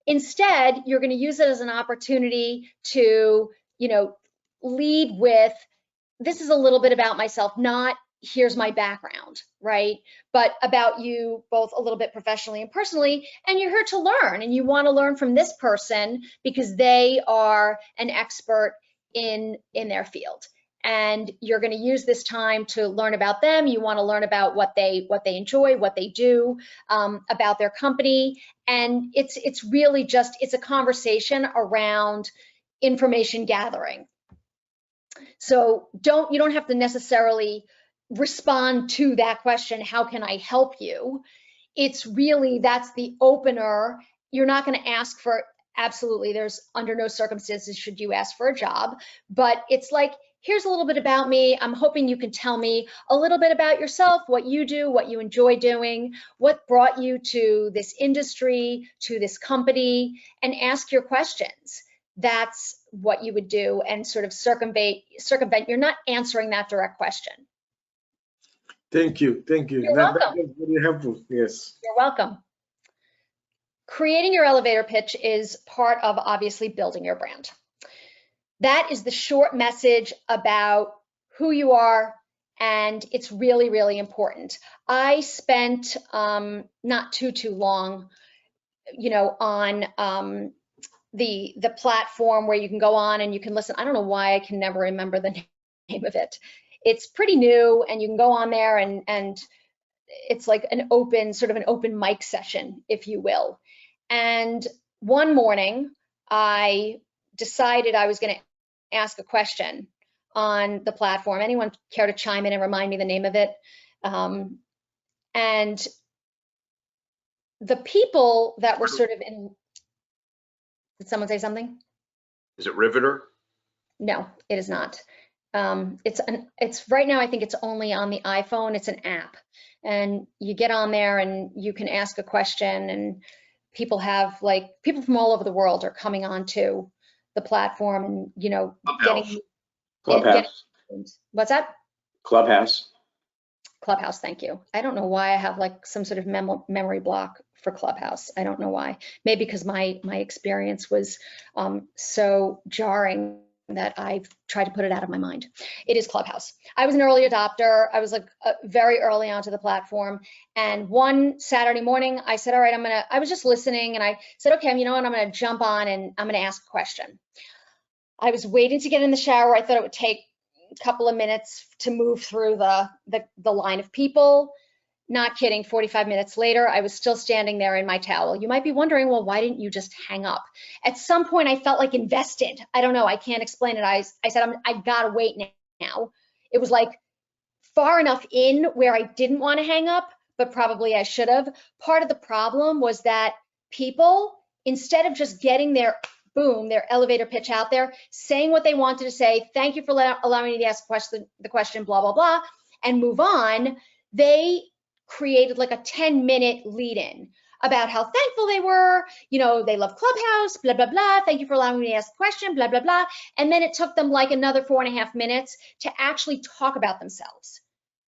Instead, you're going to use it as an opportunity to, lead with, this is a little bit about myself, not here's my background, right? But about you both a little bit professionally and personally, and you're here to learn, and you want to learn from this person because they are an expert in their field. And you're going to use this time to learn about them. You want to learn about what they enjoy, what they do, about their company. And it's really just, it's a conversation around information gathering. So you don't have to necessarily respond to that question, how can I help you? It's really, that's the opener. You're not going to ask for, absolutely, there's under no circumstances should you ask for a job, but it's like, here's a little bit about me. I'm hoping you can tell me a little bit about yourself, what you do, what you enjoy doing, what brought you to this industry, to this company, and ask your questions. That's what you would do, and sort of circumvent. You're not answering that direct question. Thank you. You're welcome. That's very helpful. Yes. You're welcome. Creating your elevator pitch is part of, obviously, building your brand. That is the short message about who you are, and it's really, really important. I spent not too long, on the platform where you can go on and you can listen. I don't know why I can never remember the name of it. It's pretty new, and you can go on there and it's like an open mic session, if you will. And one morning, I decided I was going to ask a question on the platform. Anyone care to chime in and remind me the name of it? And the people that were sort of in, did someone say something? Is it Riveter? No, it is not. It's right now, I think it's only on the iPhone. It's an app, and you get on there and you can ask a question, and people have, like, people from all over the world are coming onto the platform and, you know, Clubhouse. What's that? Clubhouse. Clubhouse, thank you. I don't know why I have like some sort of memory block for Clubhouse. I don't know why. Maybe because my experience was so jarring that I've tried to put it out of my mind. It is Clubhouse. I was an early adopter. I was like very early onto the platform. And one Saturday morning, I said, all right, I was just listening, and I said, okay, you know what, I'm gonna jump on and I'm gonna ask a question. I was waiting to get in the shower. I thought it would take a couple of minutes to move through the line of people. Not kidding, 45 minutes later, I was still standing there in my towel. You might be wondering, well, why didn't you just hang up? At some point, I felt like invested. I don't know, I can't explain it. I said, I gotta wait now. It was like far enough in where I didn't want to hang up, but probably I should have. Part of the problem was that people, instead of just getting their elevator pitch out there, saying what they wanted to say, thank you for allowing me to ask the question, blah, blah, blah, and move on, they created like a 10-minute lead-in about how thankful they were, you know, they love Clubhouse, blah, blah, blah, thank you for allowing me to ask a question, blah, blah, blah. And then it took them like another 4.5 minutes to actually talk about themselves.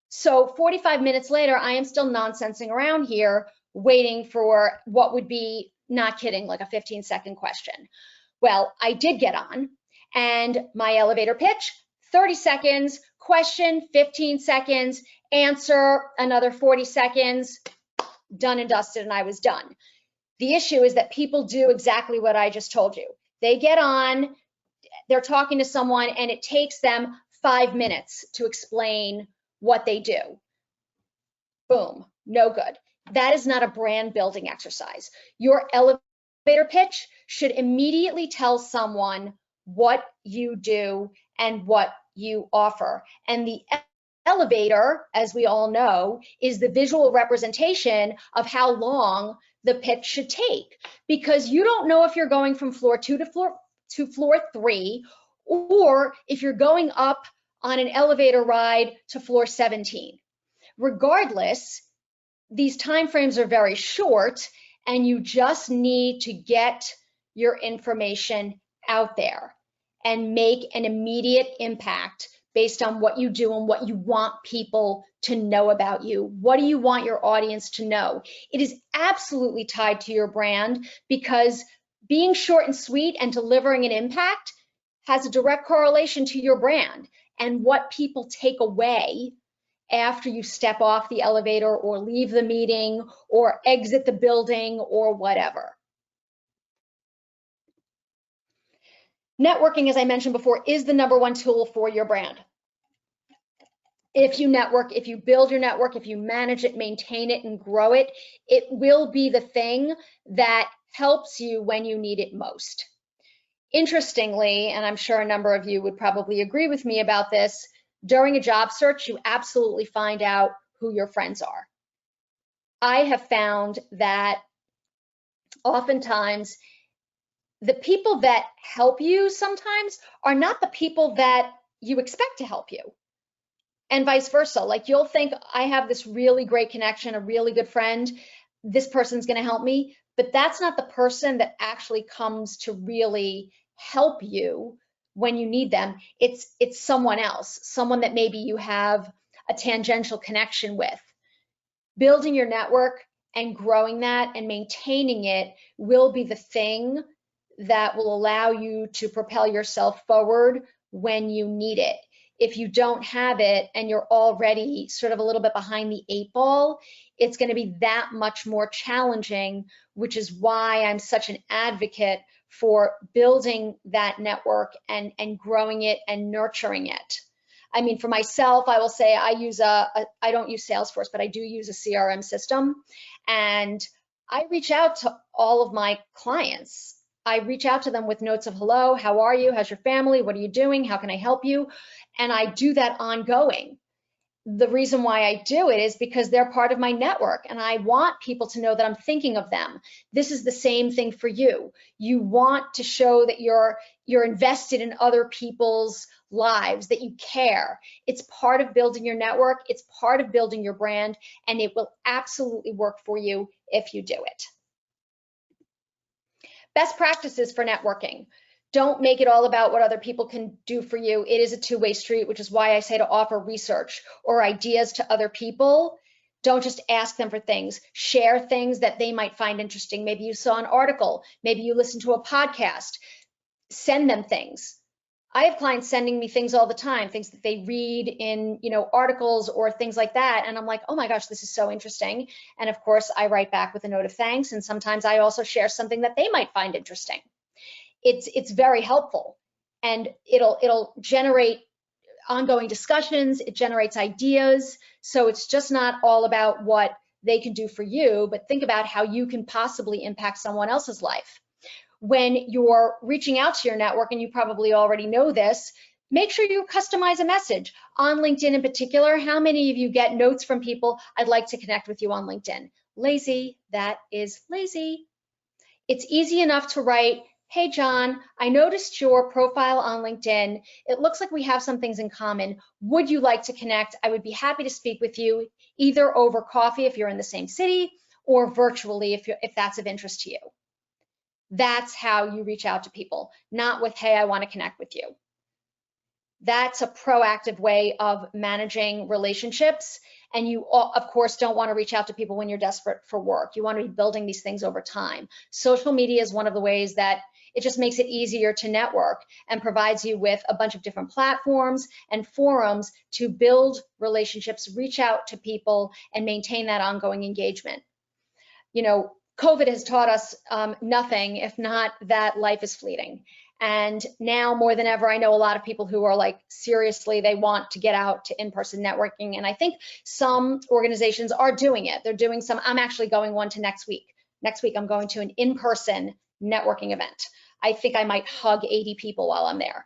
So 45 minutes later, I am still nonsensing around here, waiting for what would be, not kidding, like a 15-second question. Well, I did get on, and my elevator pitch, 30 seconds, question, 15 seconds, answer, another 40 seconds, done and dusted, and I was done. The issue is that people do exactly what I just told you. They get on, they're talking to someone, and it takes them 5 minutes to explain what they do. Boom, no good. That is not a brand building exercise. Your elevator pitch should immediately tell someone what you do and what you offer. And the elevator, as we all know, is the visual representation of how long the pitch should take, because you don't know if you're going from floor 2 to floor 3, or if you're going up on an elevator ride to floor 17. Regardless, these time frames are very short, and you just need to get your information out there and make an immediate impact based on what you do and what you want people to know about you. What do you want your audience to know? It is absolutely tied to your brand, because being short and sweet and delivering an impact has a direct correlation to your brand and what people take away after you step off the elevator or leave the meeting or exit the building or whatever. Networking, as I mentioned before, is the #1 tool for your brand. If you network, if you build your network, if you manage it, maintain it, and grow it, it will be the thing that helps you when you need it most. Interestingly, and I'm sure a number of you would probably agree with me about this, during a job search, you absolutely find out who your friends are. I have found that oftentimes the people that help you sometimes are not the people that you expect to help you, and vice versa. Like, you'll think, I have this really great connection, a really good friend, this person's going to help me, but that's not the person that actually comes to really help you when you need them. It's someone else, someone that maybe you have a tangential connection with. Building your network and growing that and maintaining it will be the thing that will allow you to propel yourself forward when you need it. If you don't have it and you're already sort of a little bit behind the 8 ball, it's going to be that much more challenging, which is why I'm such an advocate for building that network and growing it and nurturing it. I mean, for myself, I will say I don't use Salesforce, but I do use a CRM system, and I reach out to all of my clients. I reach out to them with notes of hello, how are you? How's your family? What are you doing? How can I help you? And I do that ongoing. The reason why I do it is because they're part of my network and I want people to know that I'm thinking of them. This is the same thing for you. You want to show that you're invested in other people's lives, that you care. It's part of building your network. It's part of building your brand, and it will absolutely work for you if you do it. Best practices for networking. Don't make it all about what other people can do for you. It is a two-way street, which is why I say to offer research or ideas to other people. Don't just ask them for things. Share things that they might find interesting. Maybe you saw an article. Maybe you listened to a podcast. Send them things. I have clients sending me things all the time, things that they read in, articles or things like that. And I'm like, oh my gosh, this is so interesting. And of course, I write back with a note of thanks. And sometimes I also share something that they might find interesting. It's very helpful, and it'll generate ongoing discussions. It generates ideas. So it's just not all about what they can do for you, but think about how you can possibly impact someone else's life. When you're reaching out to your network, and you probably already know this, make sure you customize a message. On LinkedIn in particular, how many of you get notes from people, I'd like to connect with you on LinkedIn? Lazy, that is lazy. It's easy enough to write, hey, John, I noticed your profile on LinkedIn. It looks like we have some things in common. Would you like to connect? I would be happy to speak with you, either over coffee if you're in the same city, or virtually if that's of interest to you. That's how you reach out to people, not with, hey, I want to connect with you. That's a proactive way of managing relationships. And you, of course, don't want to reach out to people when you're desperate for work. You want to be building these things over time. Social media is one of the ways that it just makes it easier to network and provides you with a bunch of different platforms and forums to build relationships, reach out to people, and maintain that ongoing engagement. COVID has taught us nothing if not that life is fleeting. And now more than ever, I know a lot of people who are like, seriously, they want to get out to in-person networking. And I think some organizations are doing it. They're doing some. I'm actually going one to next week. Next week, I'm going to an in-person networking event. I think I might hug 80 people while I'm there,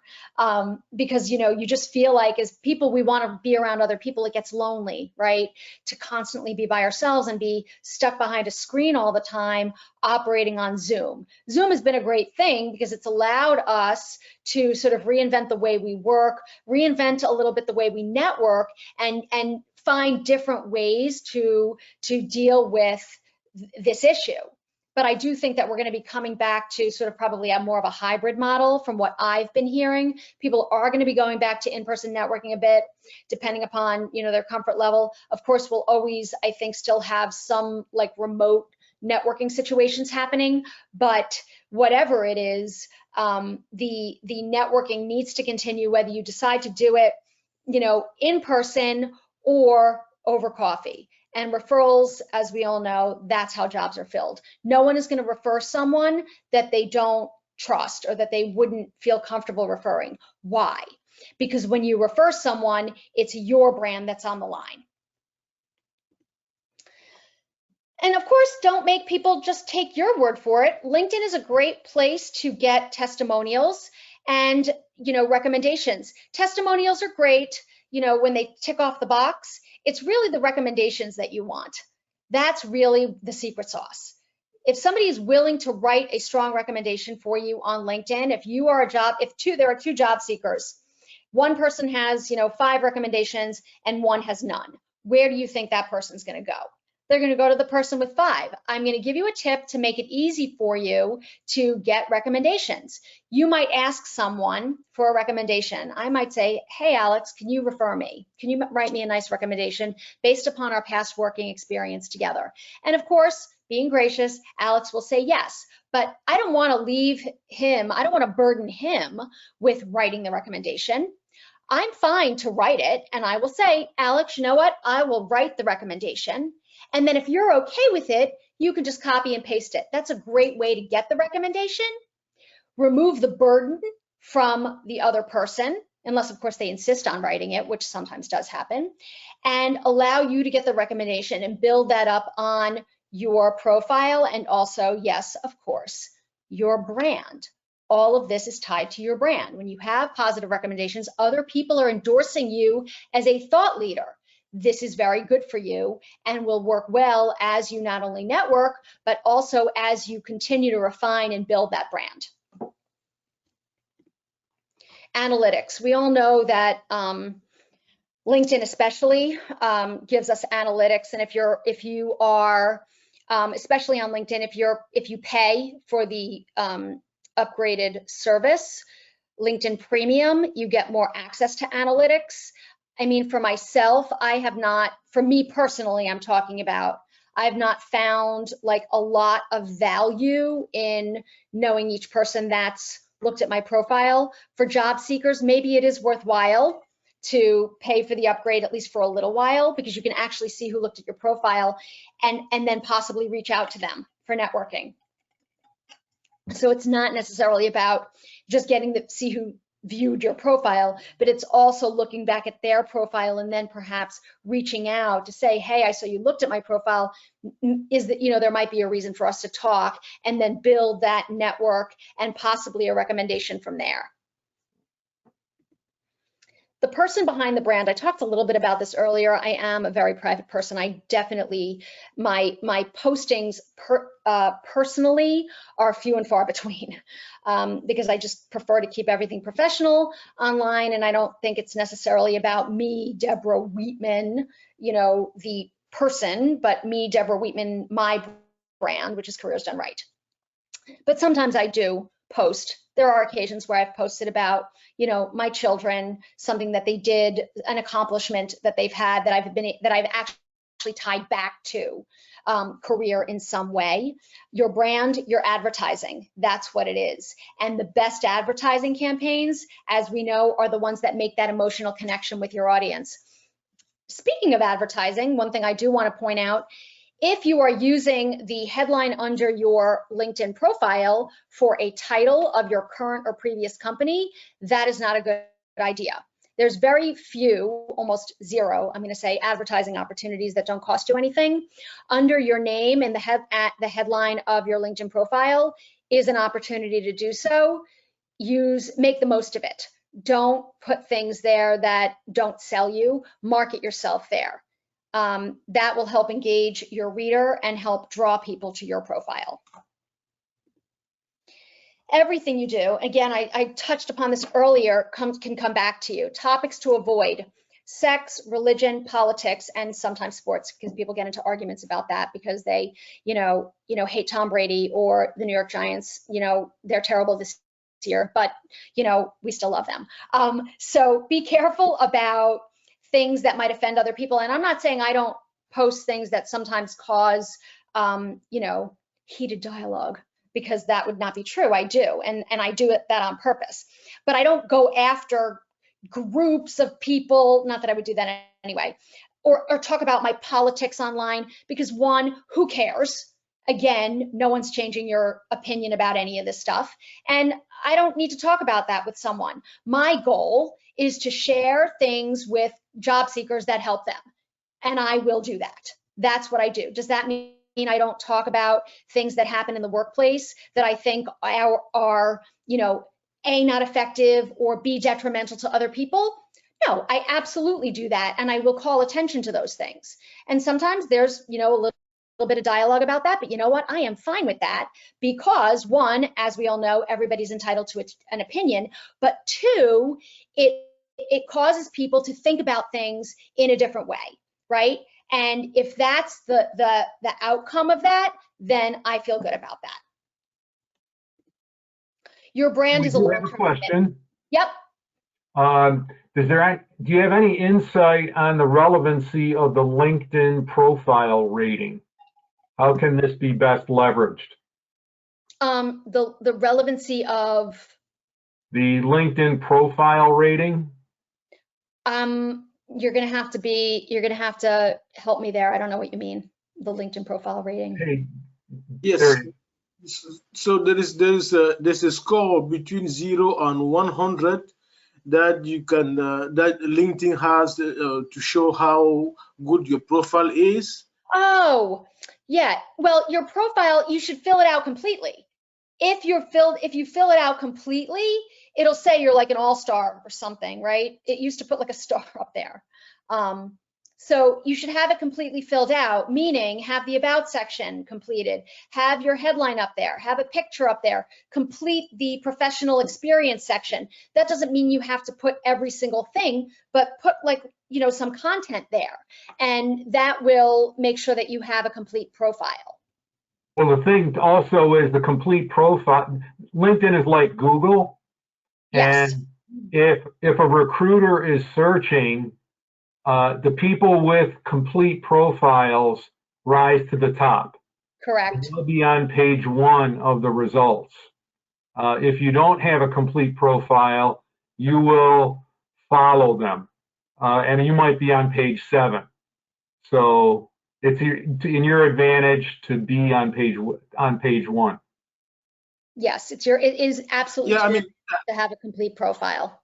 because you just feel like, as people, we want to be around other people. It gets lonely, right? To constantly be by ourselves and be stuck behind a screen all the time, operating on Zoom. Zoom has been a great thing because it's allowed us to sort of reinvent the way we work, reinvent a little bit the way we network, and find different ways to deal with this issue. But I do think that we're going to be coming back to sort of probably a more of a hybrid model from what I've been hearing. People are going to be going back to in-person networking a bit, depending upon, their comfort level. Of course, we'll always, I think, still have some like remote networking situations happening, but whatever it is, the networking needs to continue, whether you decide to do it, in person or over coffee. And referrals, as we all know, that's how jobs are filled. No one is going to refer someone that they don't trust or that they wouldn't feel comfortable referring. Why? Because when you refer someone, it's your brand that's on the line. And of course, don't make people just take your word for it. LinkedIn is a great place to get testimonials and, recommendations. Testimonials are great, when they tick off the box. It's really the recommendations that you want. That's really the secret sauce. If somebody is willing to write a strong recommendation for you on LinkedIn, there are two job seekers, one person has, 5 recommendations and one has none. Where do you think that person's going to go? They're going to go to the person with 5. I'm going to give you a tip to make it easy for you to get recommendations. You might ask someone for a recommendation. I might say, hey, Alex, can you refer me? Can you write me a nice recommendation based upon our past working experience together? And of course, being gracious, Alex will say yes. But I don't want to burden him with writing the recommendation. I'm fine to write it, and I will say, Alex, you know what? I will write the recommendation. And then if you're okay with it, you can just copy and paste it. That's a great way to get the recommendation, remove the burden from the other person, unless of course they insist on writing it, which sometimes does happen, and allow you to get the recommendation and build that up on your profile, and also, yes, of course, your brand. All of this is tied to your brand. When you have positive recommendations, other people are endorsing you as a thought leader. This is very good for you and will work well as you not only network, but also as you continue to refine and build that brand. Analytics. We all know that LinkedIn especially gives us analytics, and if you are especially on LinkedIn, if you pay for the upgraded service, LinkedIn Premium, you get more access to analytics. I mean, for myself, I have not, for me personally, I'm talking about, I've not found like a lot of value in knowing each person that's looked at my profile. For job seekers, maybe it is worthwhile to pay for the upgrade, at least for a little while, because you can actually see who looked at your profile and then possibly reach out to them for networking. So it's not necessarily about just getting to see who viewed your profile, but it's also looking back at their profile and then perhaps reaching out to say, hey, I saw you looked at my profile. Is that, there might be a reason for us to talk, and then build that network and possibly a recommendation from there. The person behind the brand, I talked a little bit about this earlier. I am a very private person. I definitely, my postings personally are few and far between because I just prefer to keep everything professional online, and I don't think it's necessarily about me, Debra Wheatman, the person, but me, Debra Wheatman, my brand, which is Careers Done Right. But sometimes I do post. There are occasions where I've posted about, my children, something that they did, an accomplishment that they've had that I've actually tied back to career in some way. Your brand, your advertising, that's what it is. And the best advertising campaigns, as we know, are the ones that make that emotional connection with your audience. Speaking of advertising, one thing I do want to point out, if you are using the headline under your LinkedIn profile for a title of your current or previous company, that is not a good idea. There's very few, almost zero, I'm going to say, advertising opportunities that don't cost you anything. Under your name and at the headline of your LinkedIn profile is an opportunity to do so. Make the most of it. Don't put things there that don't sell you. Market yourself there. That will help engage your reader and help draw people to your profile. Everything you do, again, I touched upon this earlier, can come back to you. Topics to avoid: sex, religion, politics, and sometimes sports, because people get into arguments about that because they, hate Tom Brady or the New York Giants. They're terrible this year, but we still love them. So be careful about things that might offend other people. And I'm not saying I don't post things that sometimes cause, heated dialogue, because that would not be true. I do, and I do that on purpose. But I don't go after groups of people, not that I would do that anyway, or talk about my politics online, because one, who cares? Again, no one's changing your opinion about any of this stuff. And I don't need to talk about that with someone. My goal is to share things with job seekers that help them. And I will do that. That's what I do. Does that mean I don't talk about things that happen in the workplace that I think are A, not effective, or B, detrimental to other people? No, I absolutely do that. And I will call attention to those things. And sometimes there's, a little bit of dialogue about that, but you know what? I am fine with that, because one, as we all know, everybody's entitled to an opinion, but two, it causes people to think about things in a different way, right? And if that's the outcome of that, then I feel good about that. Your brand is a long-term have a question. Yep. Do you have any insight on the relevancy of the LinkedIn profile rating? How can this be best leveraged? The relevancy of the LinkedIn profile rating? You're gonna have to help me there. I don't know what you mean. The LinkedIn profile rating. Hey, yes. So there's a score between 0 and 100 that you can that LinkedIn has to show how good your profile is. Oh, Yeah, well, your profile, you should fill it out completely. If you fill it out completely, it'll say you're like an all-star or something, right? It used to put like a star up there. So you should have it completely filled out, meaning have the about section completed, have your headline up there, have a picture up there, complete the professional experience section. That doesn't mean you have to put every single thing, but put like, you know, some content there, and that will make sure that you have a complete profile. Well, the thing also is the complete profile. LinkedIn is like Google. Yes. And if a recruiter is searching, the people with complete profiles rise to the top. Correct. They'll be on page 1 of the results. If you don't have a complete profile, you will follow them, and you might be on page 7. So it's in your advantage to be on page 1. Yes, it is absolutely Yeah, I true mean, to have a complete profile.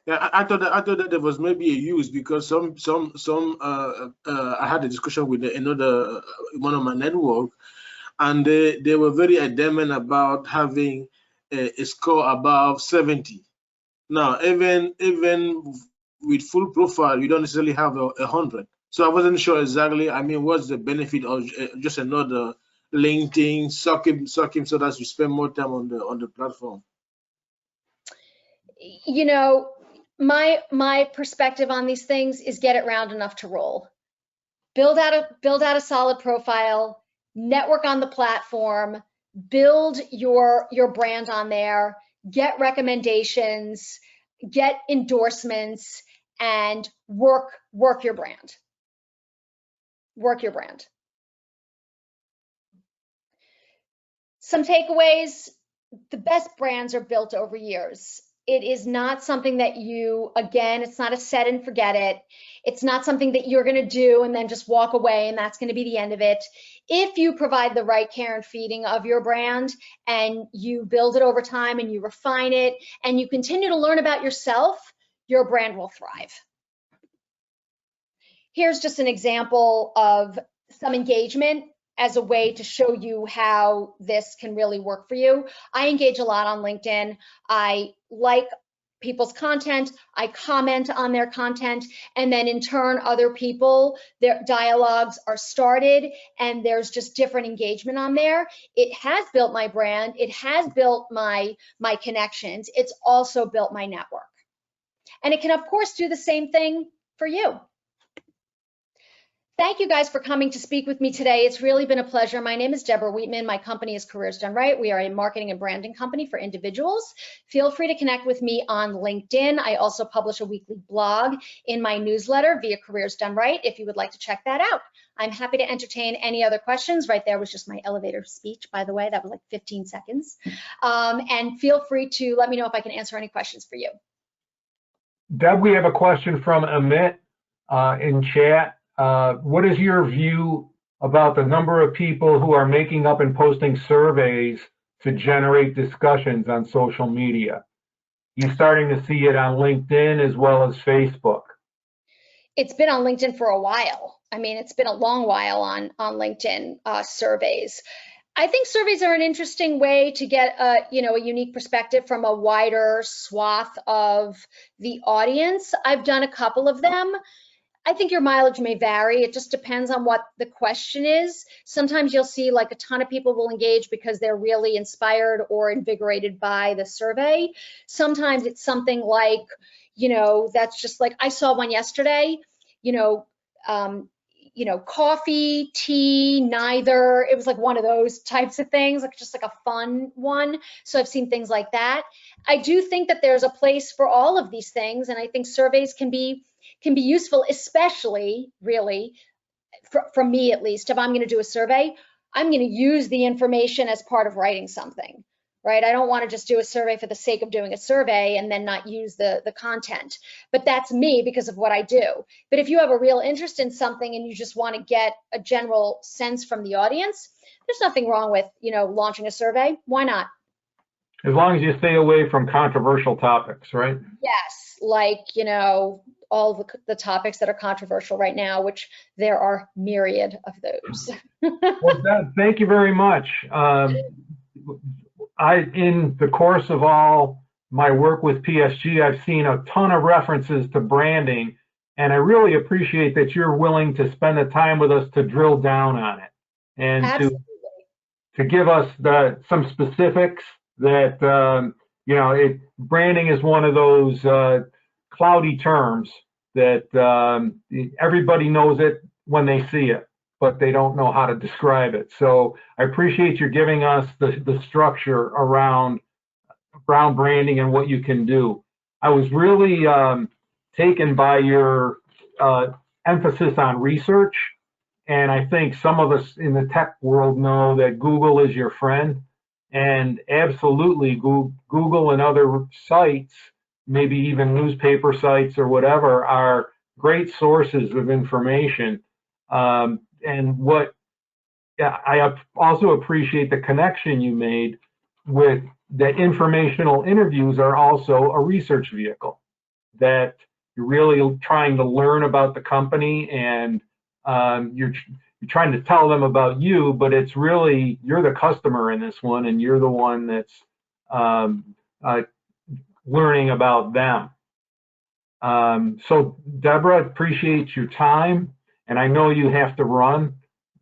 yeah, I thought that there was maybe a use, because I had a discussion with another one of my network, and they were very adamant about having a score above 70. Now, even with full profile, you don't necessarily have 100. So I wasn't sure exactly. I mean, what's the benefit of just another LinkedIn, suck him so that you spend more time on the platform? You know, my perspective on these things is get it round enough to roll. Build out a solid profile, network on the platform, build your brand on there, get recommendations, get endorsements, and work your brand. Work your brand. Some takeaways: the best brands are built over years. It is not something that it's not a set and forget it. It's not something that you're going to do and then just walk away and that's going to be the end of it. If you provide the right care and feeding of your brand, and you build it over time and you refine it and you continue to learn about yourself, your brand will thrive. Here's just an example of some engagement as a way to show you how this can really work for you. I engage a lot on LinkedIn. I like people's content, I comment on their content, and then in turn, other people, their dialogues are started, and there's just different engagement on there. It has built my brand, it has built my connections, it's also built my network. And it can, of course, do the same thing for you. Thank you guys for coming to speak with me today. It's really been a pleasure. My name is Debra Wheatman. My company is Careers Done Right. We are a marketing and branding company for individuals. Feel free to connect with me on LinkedIn. I also publish a weekly blog in my newsletter via Careers Done Right, if you would like to check that out. I'm happy to entertain any other questions. Right there was just my elevator speech, by the way. That was like 15 seconds. And feel free to let me know if I can answer any questions for you. Deb, we have a question from Amit in chat. What is your view about the number of people who are making up and posting surveys to generate discussions on social media? You're starting to see it on LinkedIn as well as Facebook. It's been on LinkedIn for a while. I mean, it's been a long while on LinkedIn surveys. I think surveys are an interesting way to get a unique perspective from a wider swath of the audience. I've done a couple of them. I think your mileage may vary. It just depends on what the question is. Sometimes you'll see like a ton of people will engage because they're really inspired or invigorated by the survey. Sometimes it's something like, that's just like, I saw one yesterday, coffee, tea, neither. It was like one of those types of things, like just like a fun one. So I've seen things like that. I do think that there's a place for all of these things, and I think surveys can be useful, especially really for me, at least. If I'm going to do a survey, I'm going to use the information as part of writing something, right? I don't want to just do a survey for the sake of doing a survey and then not use the content. But that's me because of what I do. But if you have a real interest in something and you just want to get a general sense from the audience, there's nothing wrong with, launching a survey. Why not? As long as you stay away from controversial topics, right? Yes, like, all the topics that are controversial right now, which there are myriad of those. Well, thank you very much. In the course of all my work with PSG, I've seen a ton of references to branding, and I really appreciate that you're willing to spend the time with us to drill down on it and Absolutely. to give us some specifics that, branding is one of those cloudy terms that everybody knows it when they see it, but they don't know how to describe it. So I appreciate you giving us the structure around branding and what you can do. I was really taken by your emphasis on research. And I think some of us in the tech world know that Google is your friend. And absolutely, Google and other sites, maybe even newspaper sites or whatever, are great sources of information. And I also appreciate the connection you made with that informational interviews are also a research vehicle, that you're really trying to learn about the company, and you're trying to tell them about you, but it's really, you're the customer in this one, and you're the one that's learning about them. So Debra, appreciate your time, and I know you have to run,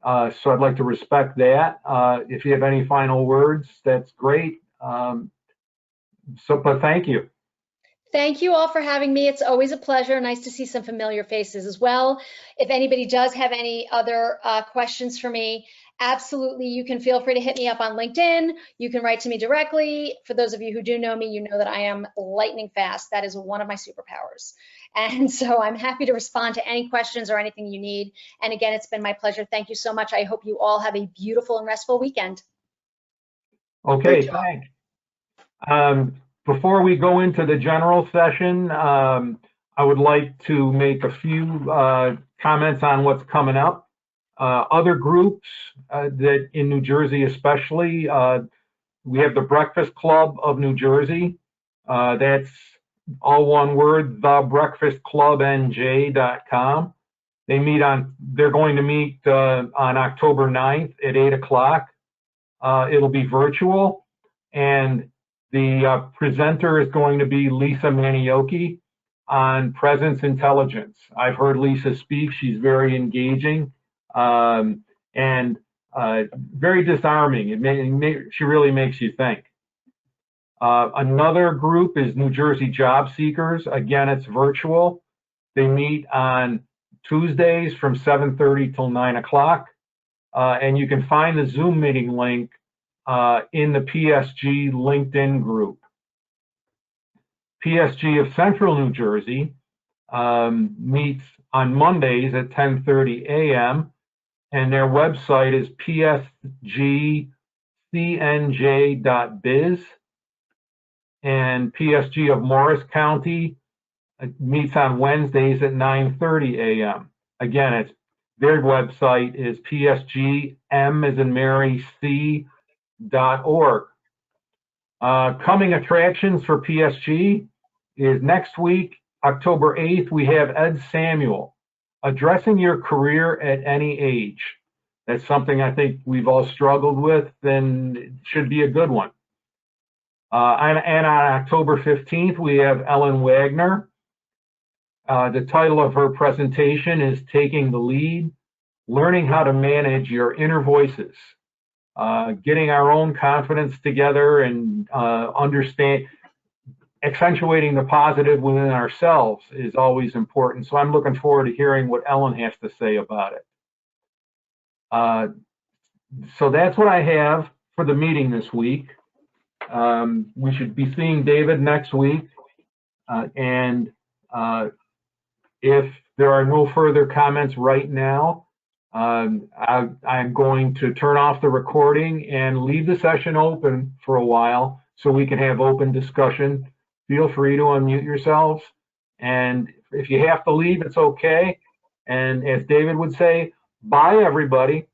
so I'd like to respect that. If you have any final words, that's great. But thank you. Thank you all for having me. It's always a pleasure. Nice to see some familiar faces as well. If anybody does have any other questions for me, absolutely, you can feel free to hit me up on LinkedIn. You can write to me directly. For those of you who do know me, you know that I am lightning fast. That is one of my superpowers. And so I'm happy to respond to any questions or anything you need. And again, it's been my pleasure. Thank you so much. I hope you all have a beautiful and restful weekend. Okay, thanks. Before we go into the general session, I would like to make a few comments on what's coming up. Other groups that in New Jersey especially, we have the Breakfast Club of New Jersey. That's all one word, thebreakfastclubnj.com. They're going to meet on October 9th at 8 o'clock. It'll be virtual, and the presenter is going to be Lisa Manioki on presence intelligence. I've heard Lisa speak. She's very engaging and very disarming. She really makes you think. Another group is New Jersey Job Seekers. Again, it's virtual. They meet on Tuesdays from 7:30 till 9 o'clock. And you can find the Zoom meeting link in the PSG LinkedIn group. PSG of Central New Jersey meets on Mondays at 10:30 a.m. and their website is psgcnj.biz. And PSG of Morris County meets on Wednesdays at 9:30 a.m. Again, their website is psgm as in Mary C.org. Coming attractions for PSG is next week, October 8th, we have Ed Samuel, Addressing Your Career at Any Age. That's something I think we've all struggled with, and it should be a good one. And on October 15th, we have Ellen Wagner. The title of her presentation is Taking the Lead, Learning How to Manage Your Inner Voices. Getting our own confidence together and accentuating the positive within ourselves is always important. So I'm looking forward to hearing what Ellen has to say about it. So that's what I have for the meeting this week. We should be seeing David next week. And if there are no further comments right now, I'm going to turn off the recording and leave the session open for a while so we can have open discussion. Feel free to unmute yourselves. And if you have to leave, it's okay. And as David would say, bye everybody.